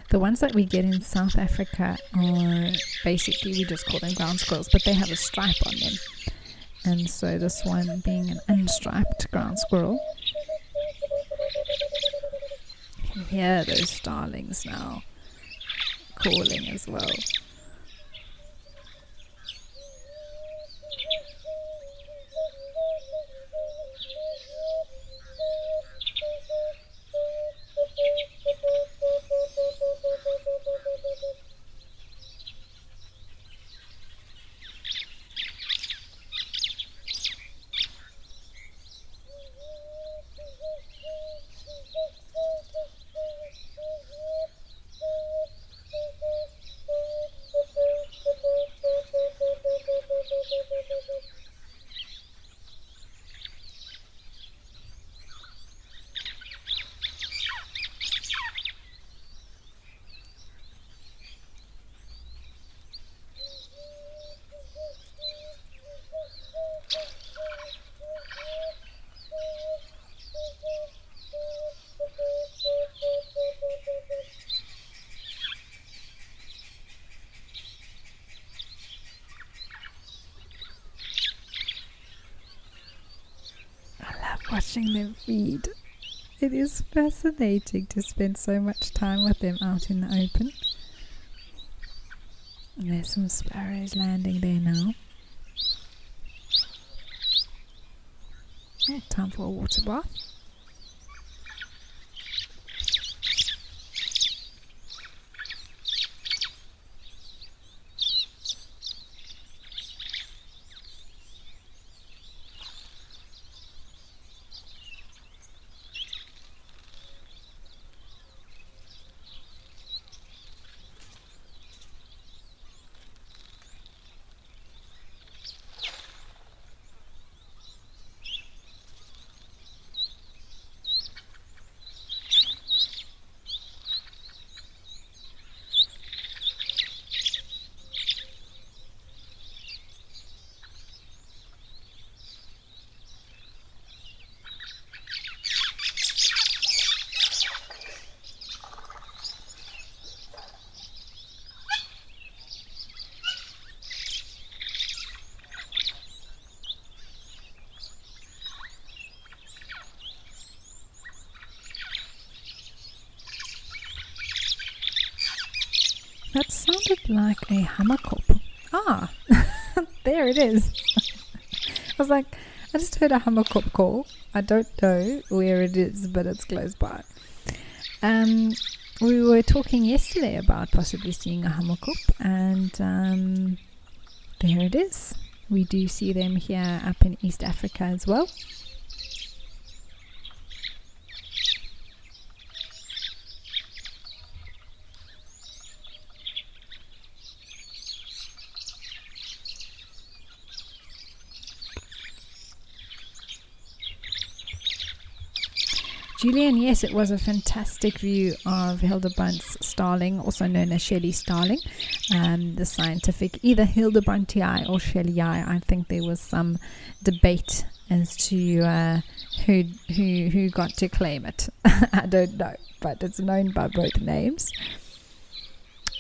The ones that we get in South Africa are basically, we just call them ground squirrels, but they have a stripe on them. And so this one being an unstriped ground squirrel. You can hear those starlings now calling as well. Watching them feed. It is fascinating to spend so much time with them out in the open. And there's some sparrows landing there now. Oh, time for a water bath. That sounded like a hammerkop. Ah, there it is. I was like, I just heard a hammerkop call. I don't know where it is, but it's close by. We were talking yesterday about possibly seeing a hammerkop, and there it is. We do see them here up in East Africa as well. Julian, yes, it was a fantastic view of Hildebrandt starling, also known as Shelly starling. The scientific, either Hildebrandt or Shelly. I think there was some debate as to who got to claim it. I don't know, but it's known by both names.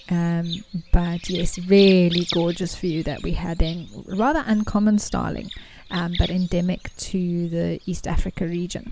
But yes, really gorgeous view that we had then. Rather uncommon starling, but endemic to the East Africa region.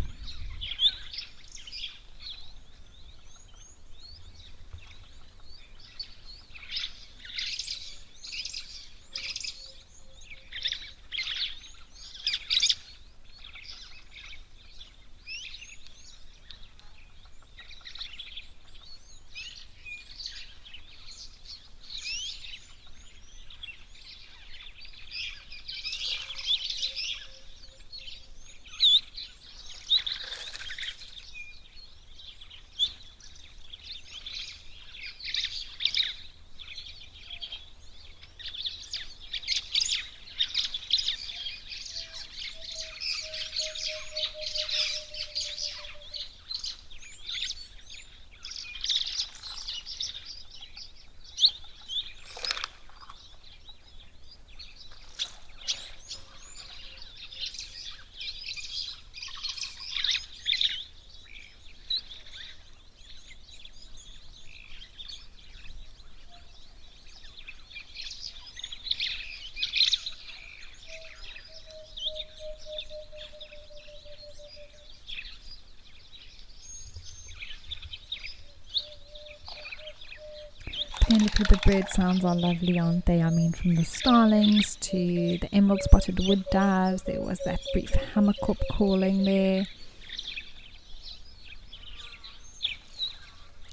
look at the bird sounds are lovely, aren't they? I mean, from the starlings to the emerald spotted wood doves, there was that brief hammerkop calling there.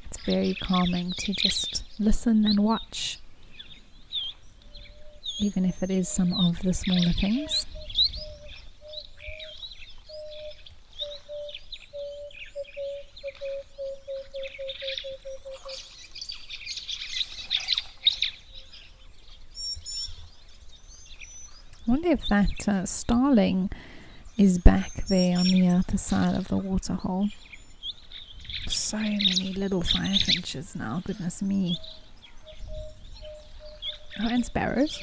It's very calming to just listen and watch, even if it is some of the smaller things. I wonder if that starling is back there on the other side of the waterhole. So many little firefinches now, goodness me. Oh, and sparrows.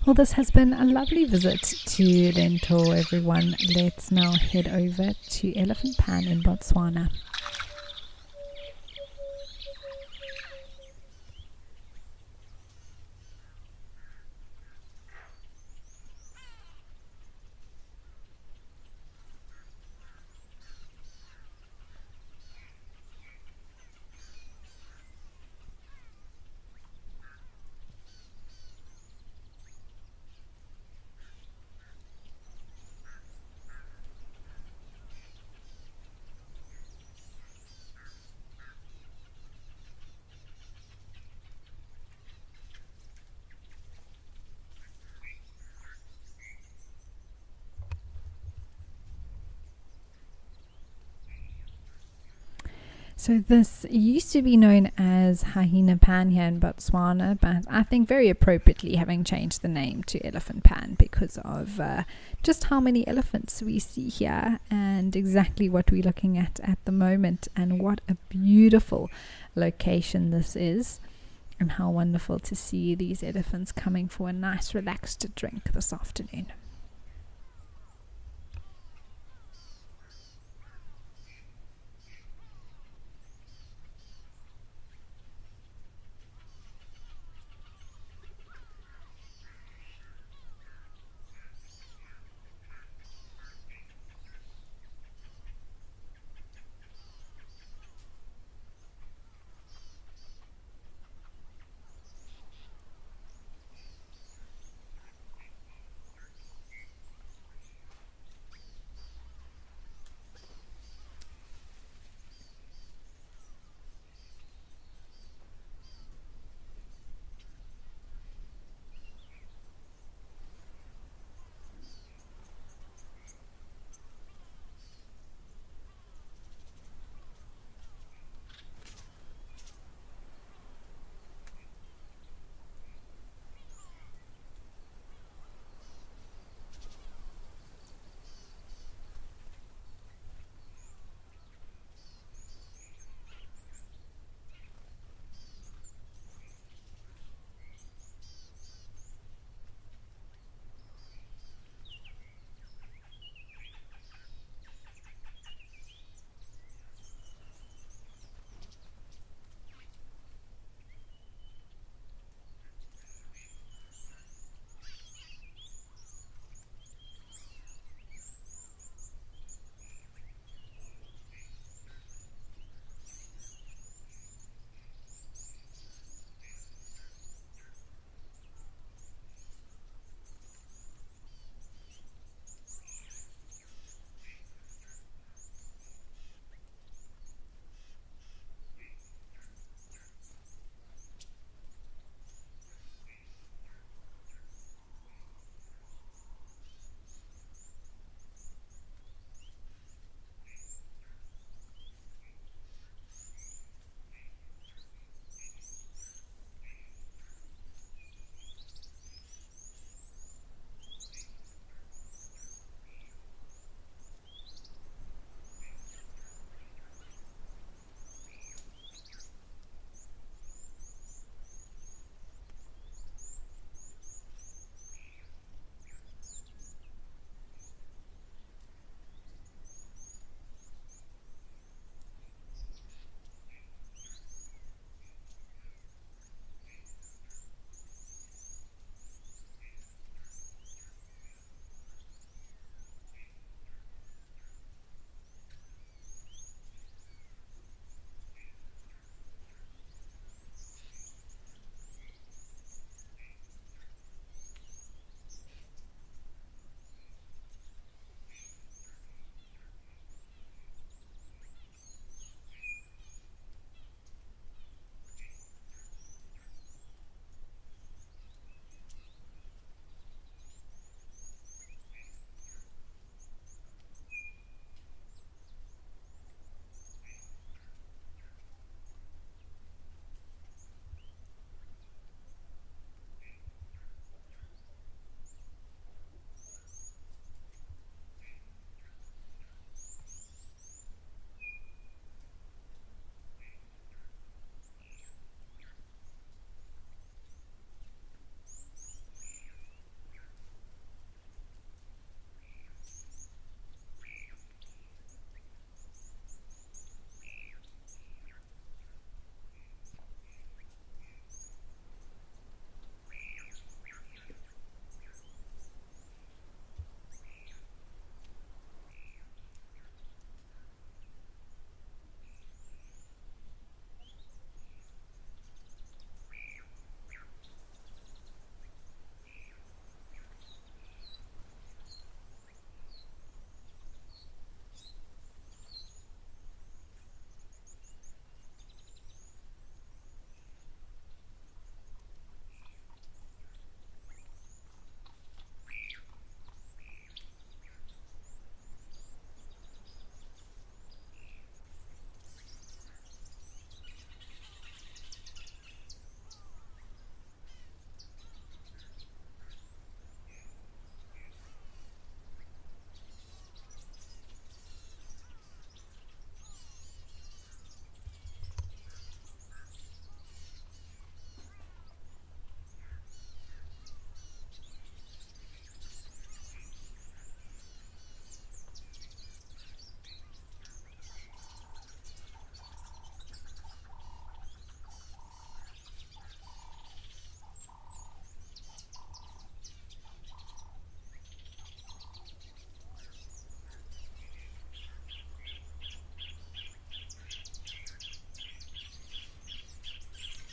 Well, this has been a lovely visit to Lento, everyone. Let's now head over to Elephant Pan in Botswana. So this used to be known as Hyena Pan here in Botswana, but I think very appropriately having changed the name to Elephant Pan because of just how many elephants we see here and exactly what we're looking at the moment, and what a beautiful location this is, and how wonderful to see these elephants coming for a nice relaxed drink this afternoon.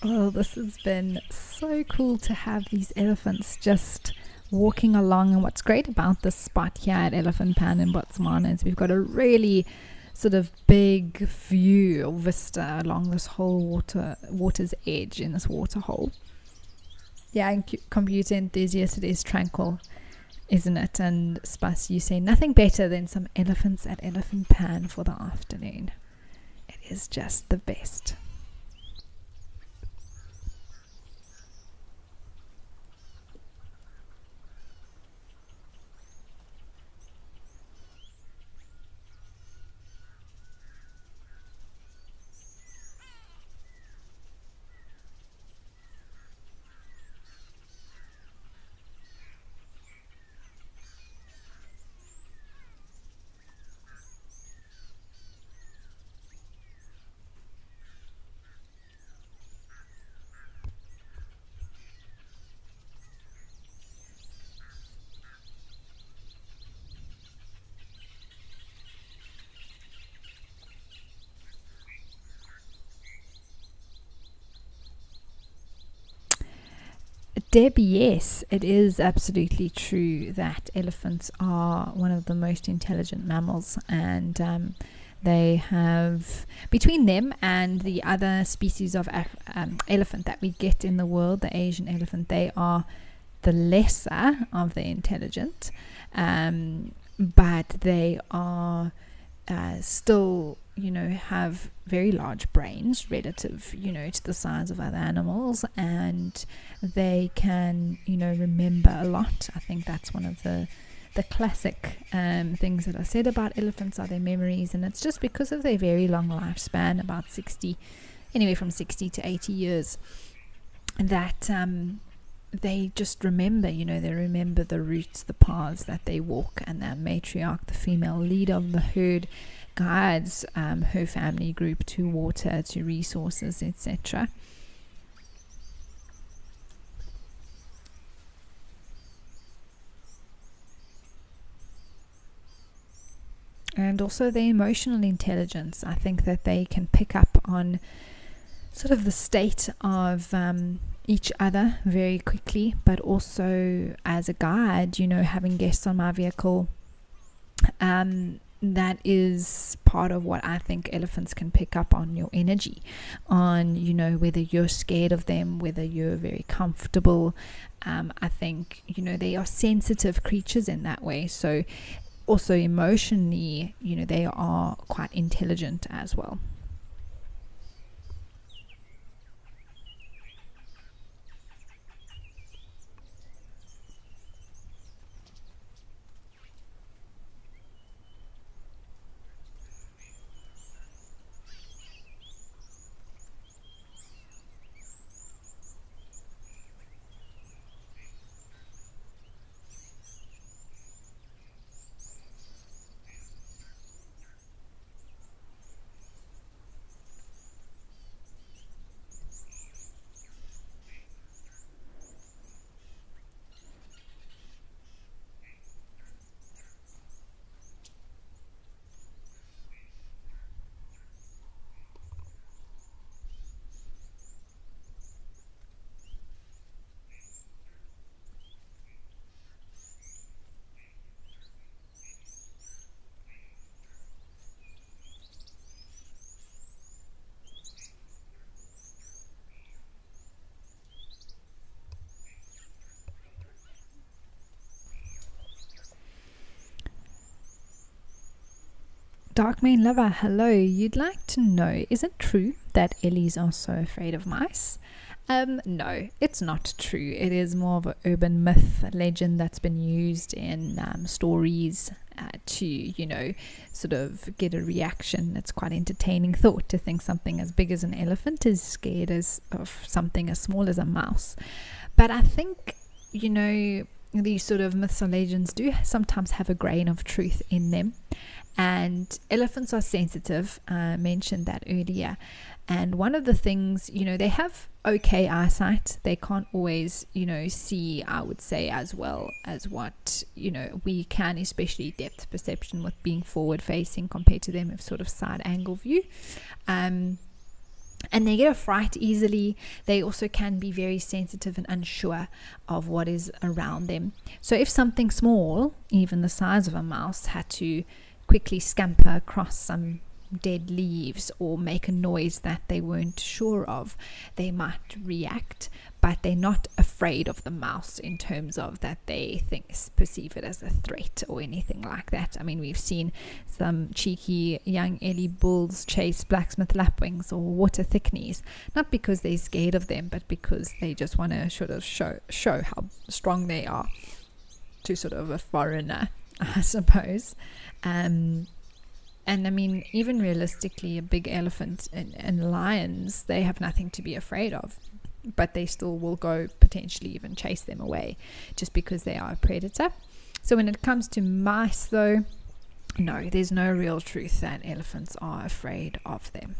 Well, this has been so cool to have these elephants just walking along. And what's great about this spot here at Elephant Pan in Botswana is we've got a really sort of big view or vista along this whole water's edge in this waterhole. Yeah, and computer enthusiast, it is tranquil, isn't it? And Spas, you say nothing better than some elephants at Elephant Pan for the afternoon. It is just the best. Deb, yes, it is absolutely true that elephants are one of the most intelligent mammals, and they have, between them and the other species of elephant that we get in the world, the Asian elephant, they are the lesser of the intelligent, but they are still, have very large brains relative, to the size of other animals, and they can, remember a lot. I think that's one of the classic things that are said about elephants are their memories, and it's just because of their very long lifespan, about 60, anywhere from 60 to 80 years, that they just remember, they remember the routes, the paths that they walk, and that matriarch, the female leader of the herd, guides her family group to water, to resources, etc. And also their emotional intelligence. I think that they can pick up on sort of the state of each other very quickly, but also as a guide, having guests on my vehicle, that is part of what I think elephants can pick up on your energy, on, whether you're scared of them, whether you're very comfortable. I think, they are sensitive creatures in that way. So also emotionally, they are quite intelligent as well. Darkmane Lover, hello. You'd like to know, is it true that Ellies are so afraid of mice? No, it's not true. It is more of an urban myth, a legend that's been used in stories to, sort of get a reaction. It's quite entertaining thought to think something as big as an elephant is scared of something as small as a mouse. But I think, these sort of myths or legends do sometimes have a grain of truth in them. And elephants are sensitive. I mentioned that earlier. And one of the things, they have okay eyesight. They can't always, see, I would say, as well as what, we can, especially depth perception with being forward facing compared to them with sort of side angle view. And they get a fright easily. They also can be very sensitive and unsure of what is around them. So if something small, even the size of a mouse, had to quickly scamper across some dead leaves or make a noise that they weren't sure of, they might react, but they're not afraid of the mouse in terms of that they perceive it as a threat or anything like that. I mean, we've seen some cheeky young Ellie bulls chase blacksmith lapwings or water thickneys, not because they're scared of them, but because they just want to sort of show how strong they are to sort of a foreigner, I suppose. And I mean, even realistically, a big elephant and lions, they have nothing to be afraid of, but they still will go potentially even chase them away just because they are a predator. So when it comes to mice, though, no, there's no real truth that elephants are afraid of them.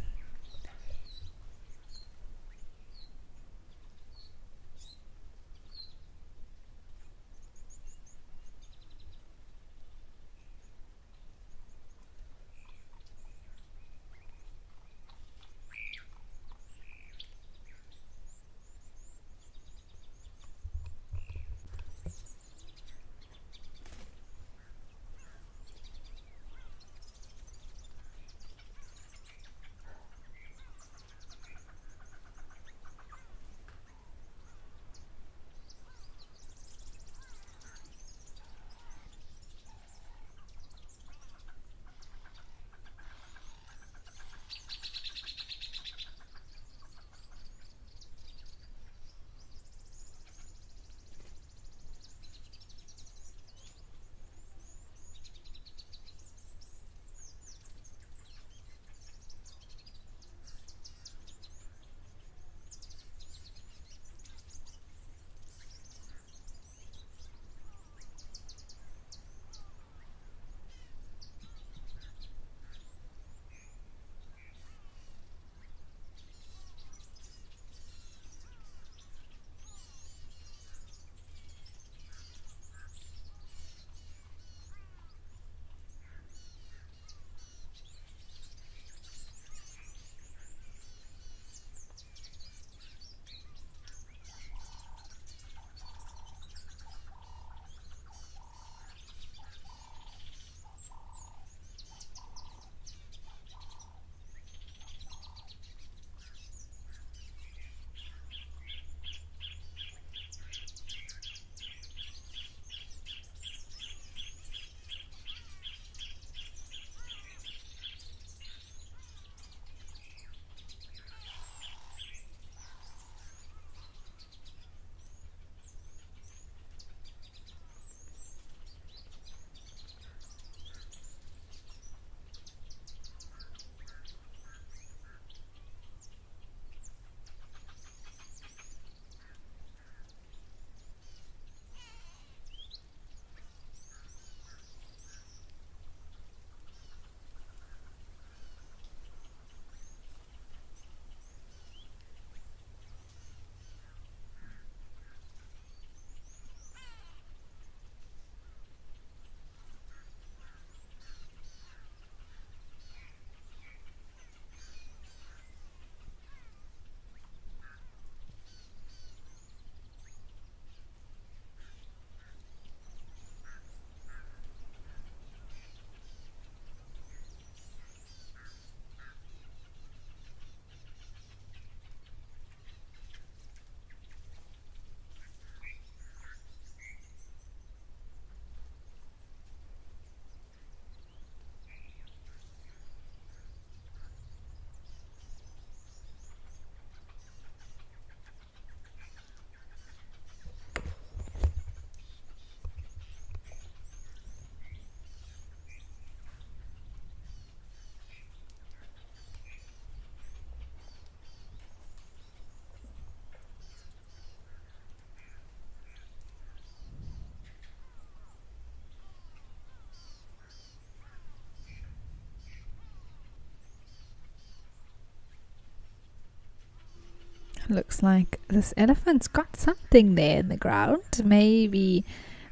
Looks like this elephant's got something there in the ground. Maybe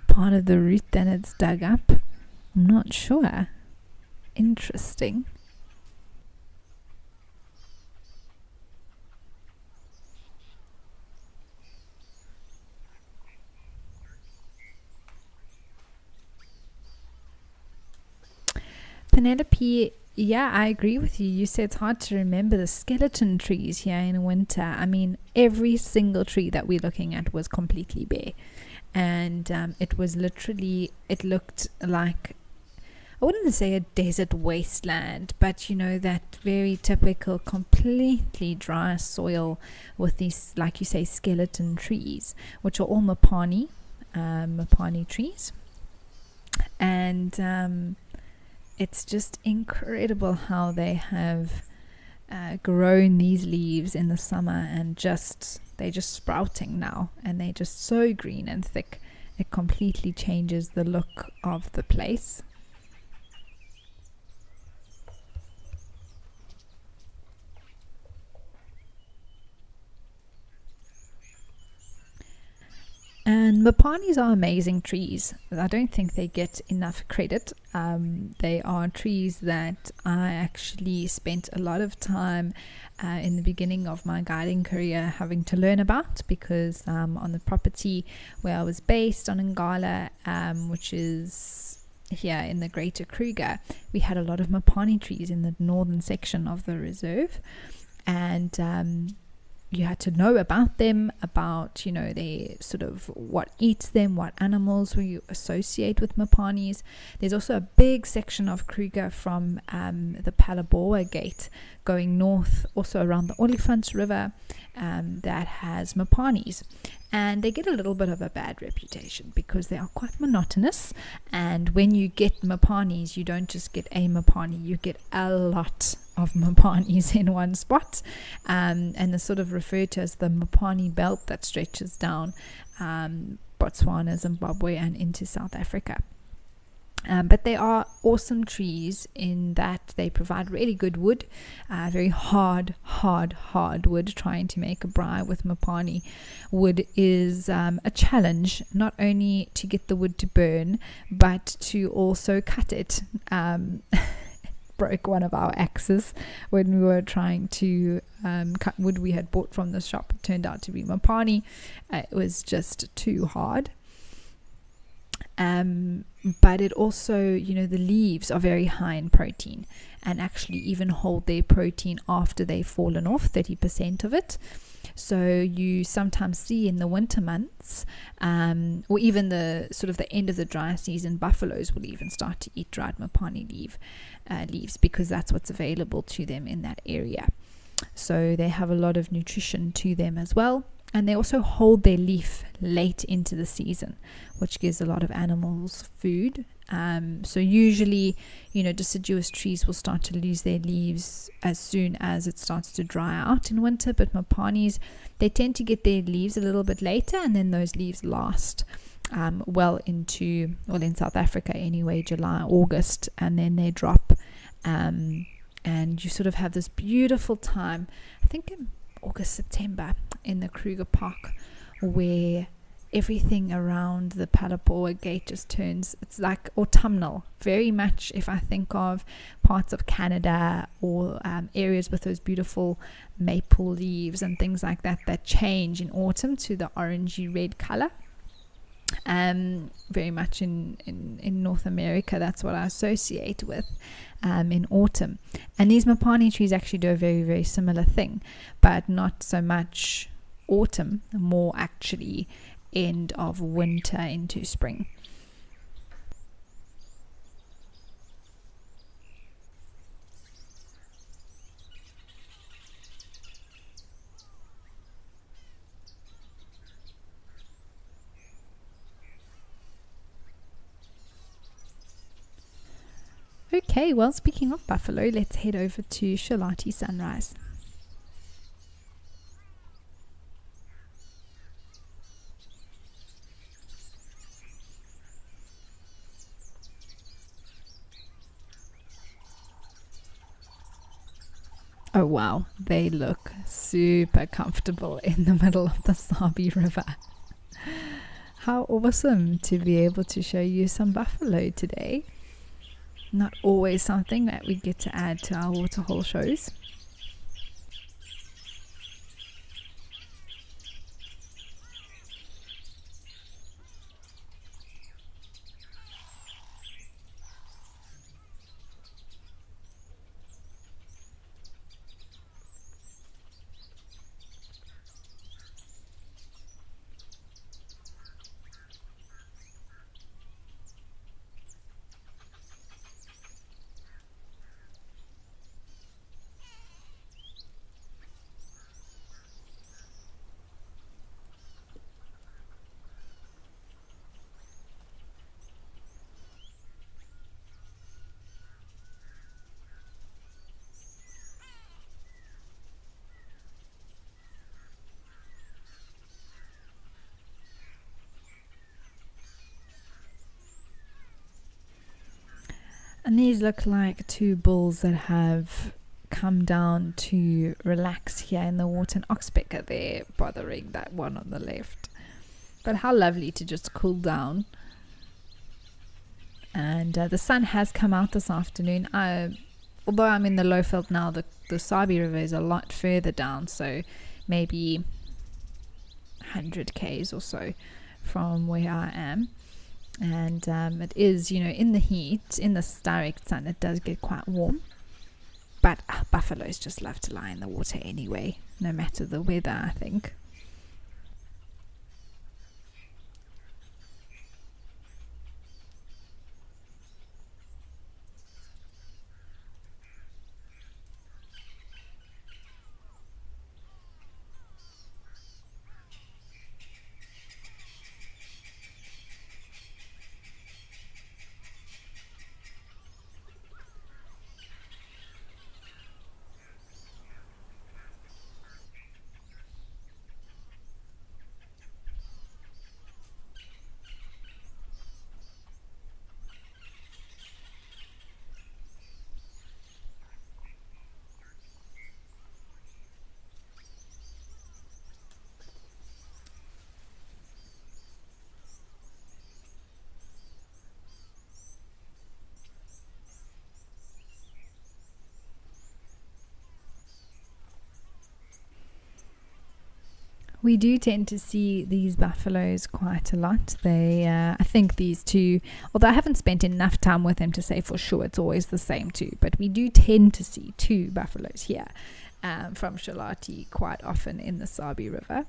part of the root that it's dug up. I'm not sure. Interesting. Penelope, yeah, I agree with you. You said it's hard to remember the skeleton trees here in winter. I mean, every single tree that we're looking at was completely bare. And it was literally, it looked like, I wouldn't say a desert wasteland, but that very typical, completely dry soil with these, like you say, skeleton trees, which are all mapani trees. And it's just incredible how they have grown these leaves in the summer, and they're just sprouting now, and they're just so green and thick. It completely changes the look of the place. And mapanis are amazing trees. I don't think they get enough credit. They are trees that I actually spent a lot of time in the beginning of my guiding career having to learn about, because on the property where I was based on Ngala, which is here in the Greater Kruger, we had a lot of mapani trees in the northern section of the reserve. And you had to know about them, about they sort of what eats them, what animals will you associate with mapanis. There's also a big section of Kruger from the Palaboa Gate going north, also around the Olifants River, that has mapanis. And they get a little bit of a bad reputation because they are quite monotonous. And when you get mapanis, you don't just get a mapani, you get a lot of mapanis in one spot. And they're sort of referred to as the mapani belt that stretches down Botswana, Zimbabwe, and into South Africa. But they are awesome trees in that they provide really good wood, very hard wood. Trying to make a braai with mapani wood is a challenge, not only to get the wood to burn, but to also cut it. Broke one of our axes when we were trying to cut wood we had bought from the shop. It turned out to be mapani. It was just too hard. But it also, the leaves are very high in protein, and actually even hold their protein after they've fallen off, 30% of it. So you sometimes see in the winter months, or even the sort of the end of the dry season, buffaloes will even start to eat dried mapani leaves, because that's what's available to them in that area. So they have a lot of nutrition to them as well. And they also hold their leaf late into the season, which gives a lot of animals food. So usually, deciduous trees will start to lose their leaves as soon as it starts to dry out in winter. But mapanis, they tend to get their leaves a little bit later, and then those leaves last in South Africa anyway, July, August, and then they drop. And you sort of have this beautiful time, I think in August, September, in the Kruger Park, where everything around the Palaboa Gate just turns, it's like autumnal, very much. If I think of parts of Canada or areas with those beautiful maple leaves and things like that change in autumn to the orangey red color. Very much in North America, that's what I associate with in autumn. And these mapani trees actually do a very, very similar thing, but not so much autumn, more actually end of winter into spring. Okay, well, speaking of buffalo, let's head over to Shalati Sunrise. Oh wow, they look super comfortable in the middle of the Sabi River. How awesome to be able to show you some buffalo today. Not always something that we get to add to our waterhole shows. And these look like two bulls that have come down to relax here in the water. And oxpecker there bothering that one on the left. But how lovely to just cool down. And the sun has come out this afternoon. Although I'm in the Lowveld now, the Sabi River is a lot further down, so maybe 100 k's or so from where I am. And it is, in the heat, in the direct sun, it does get quite warm. But buffaloes just love to lie in the water anyway, no matter the weather, I think. We do tend to see these buffaloes quite a lot. I think these two, although I haven't spent enough time with them to say for sure it's always the same two, but we do tend to see two buffaloes here from Shalati quite often in the Sabi River.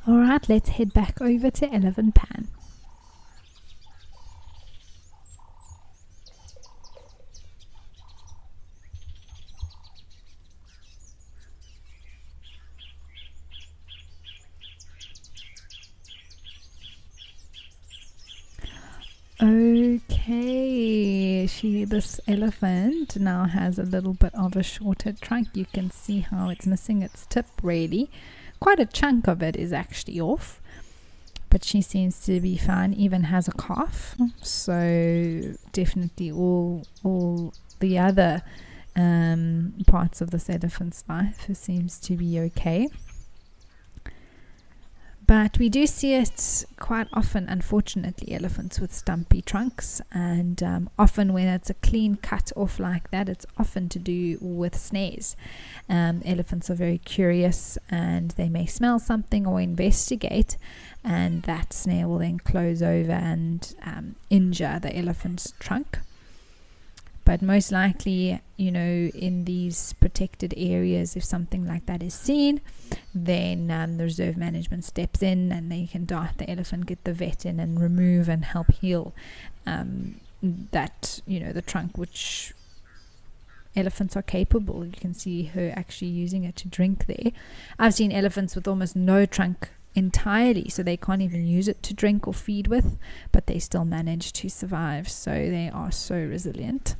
Alright, let's head back over to Elephant Pan. Okay, this elephant now has a little bit of a shorter trunk. You can see how it's missing its tip really. Quite a chunk of it is actually off, but she seems to be fine, even has a calf. So definitely all the other parts of this elephant's life seems to be okay. But we do see it quite often, unfortunately, elephants with stumpy trunks, and often when it's a clean cut off like that, it's often to do with snares. Elephants are very curious, and they may smell something or investigate, and that snare will then close over and injure the elephant's trunk. But most likely, in these protected areas, if something like that is seen, then the reserve management steps in and they can dart the elephant, get the vet in and remove and help heal that, the trunk, which elephants are capable. You can see her actually using it to drink there. I've seen elephants with almost no trunk entirely, so they can't even use it to drink or feed with, but they still manage to survive. So they are so resilient.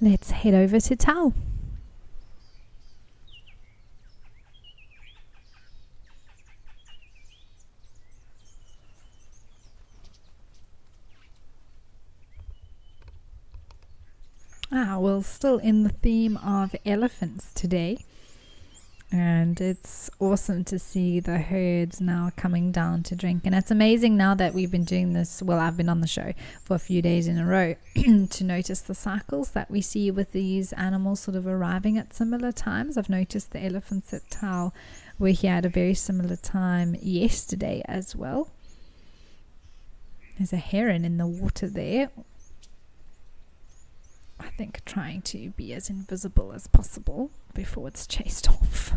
Let's head over to Tal. Well, still in the theme of elephants today. And it's awesome to see the herds now coming down to drink. And it's amazing now that we've been doing this, well, I've been on the show for a few days in a row, to notice the cycles that we see with these animals sort of arriving at similar times. I've noticed the elephants at Tal were here at a very similar time yesterday as well. There's a heron in the water there, I think trying to be as invisible as possible before it's chased off.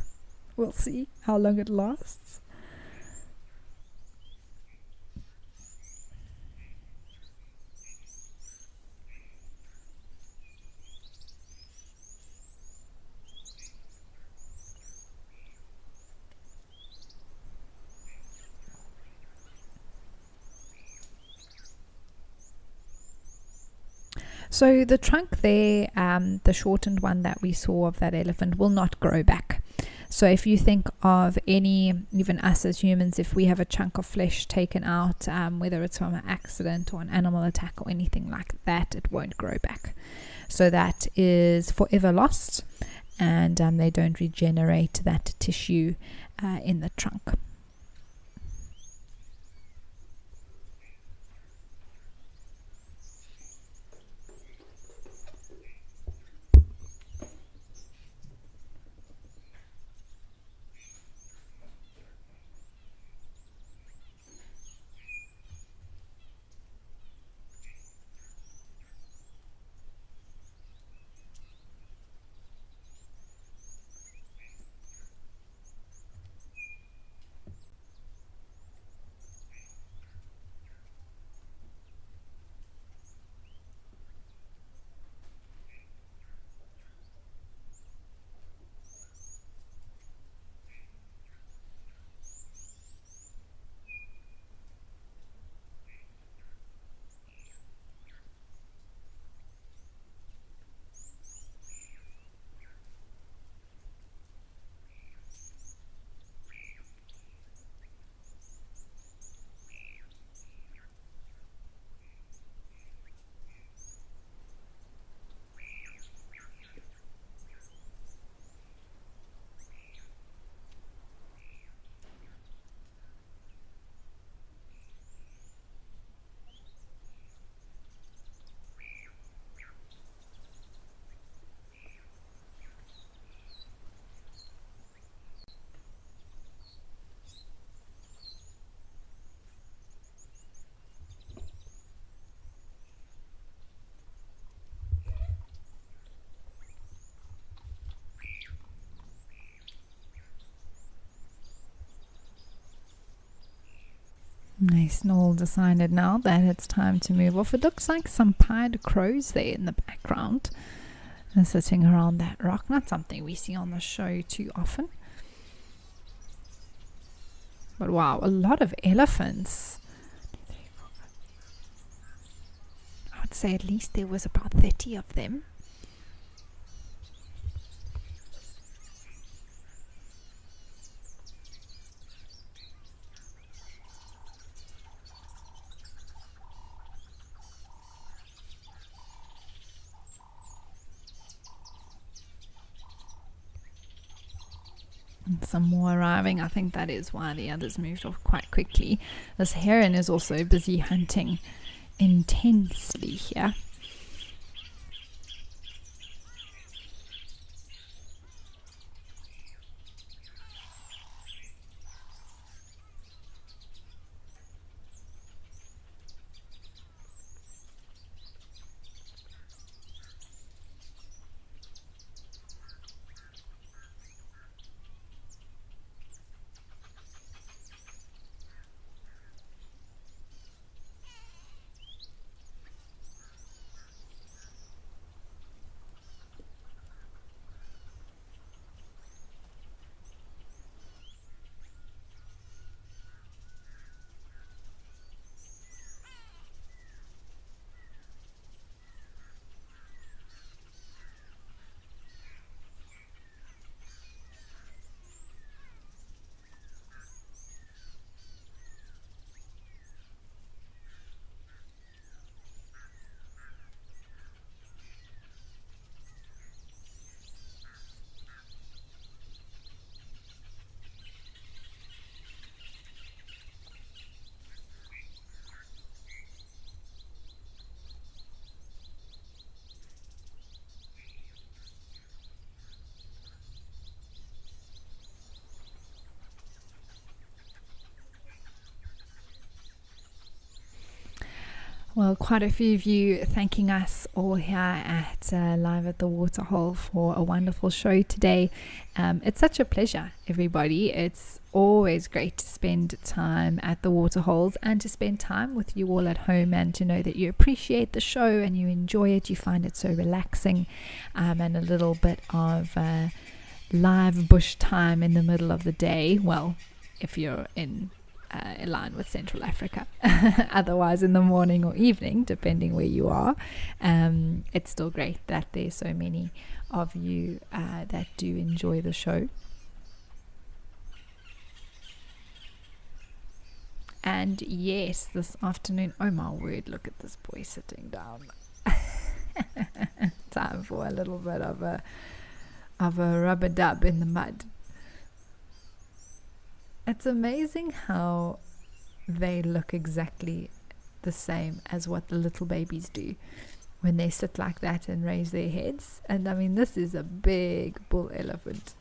We'll see how long it lasts. So the trunk there, the shortened one that we saw of that elephant, will not grow back. So if you think of even us as humans, if we have a chunk of flesh taken out, whether it's from an accident or an animal attack or anything like that, it won't grow back. So that is forever lost, and they don't regenerate that tissue in the trunk. Nice. All decided now that it's time to move off. It looks like some pied crows there in the background. They're sitting around that rock. Not something we see on the show too often. But wow, a lot of elephants. I would say at least there was about 30 of them. Some more arriving. I think that is why the others moved off quite quickly. This heron is also busy hunting intensely here. Well, quite a few of you thanking us all here at Live at the Waterhole for a wonderful show today. It's such a pleasure, everybody. It's always great to spend time at the Waterholes and to spend time with you all at home, and to know that you appreciate the show and you enjoy it. You find it so relaxing, and a little bit of live bush time in the middle of the day. Well, if you're in line with Central Africa. Otherwise in the morning or evening, depending where you are. It's still great that there's so many of you that do enjoy the show. And yes, this afternoon, oh my word, look at this boy sitting down. Time for a little bit of a rubber dub in the mud. It's amazing how they look exactly the same as what the little babies do when they sit like that and raise their heads. And I mean, this is a big bull elephant,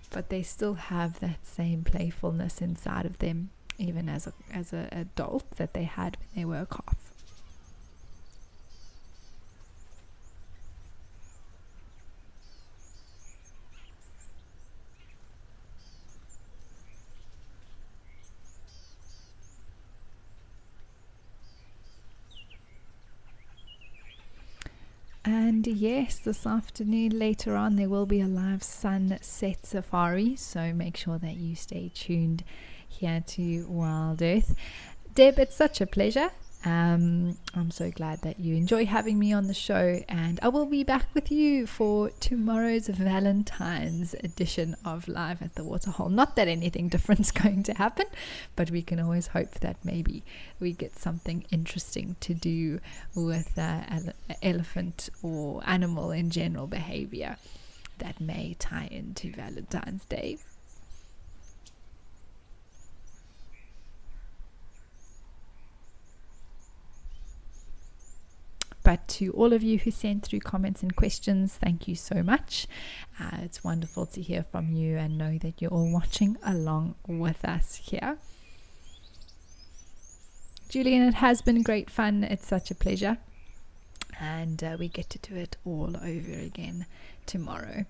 but they still have that same playfulness inside of them, even as an adult, that they had when they were a calf. And yes, this afternoon later on there will be a live sunset safari, so make sure that you stay tuned here to Wild Earth. Deb, it's such a pleasure. I'm so glad that you enjoy having me on the show, and I will be back with you for tomorrow's Valentine's edition of Live at the Waterhole. Not that anything different's going to happen, but we can always hope that maybe we get something interesting to do with elephant or animal in general behavior that may tie into Valentine's Day. But to all of you who sent through comments and questions, thank you so much. It's wonderful to hear from you and know that you're all watching along with us here. Julian, it has been great fun. It's such a pleasure. And we get to do it all over again tomorrow.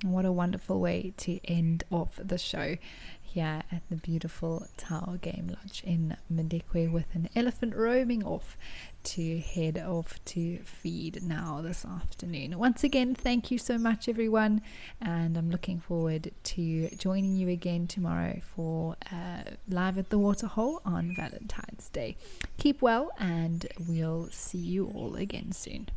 What a wonderful way to end off the show here at the beautiful Tower Game Lodge in Madikwe, with an elephant roaming off to head off to feed now this afternoon. Once again, thank you so much, everyone, and I'm looking forward to joining you again tomorrow for Live at the Waterhole on Valentine's Day. Keep well, and we'll see you all again soon.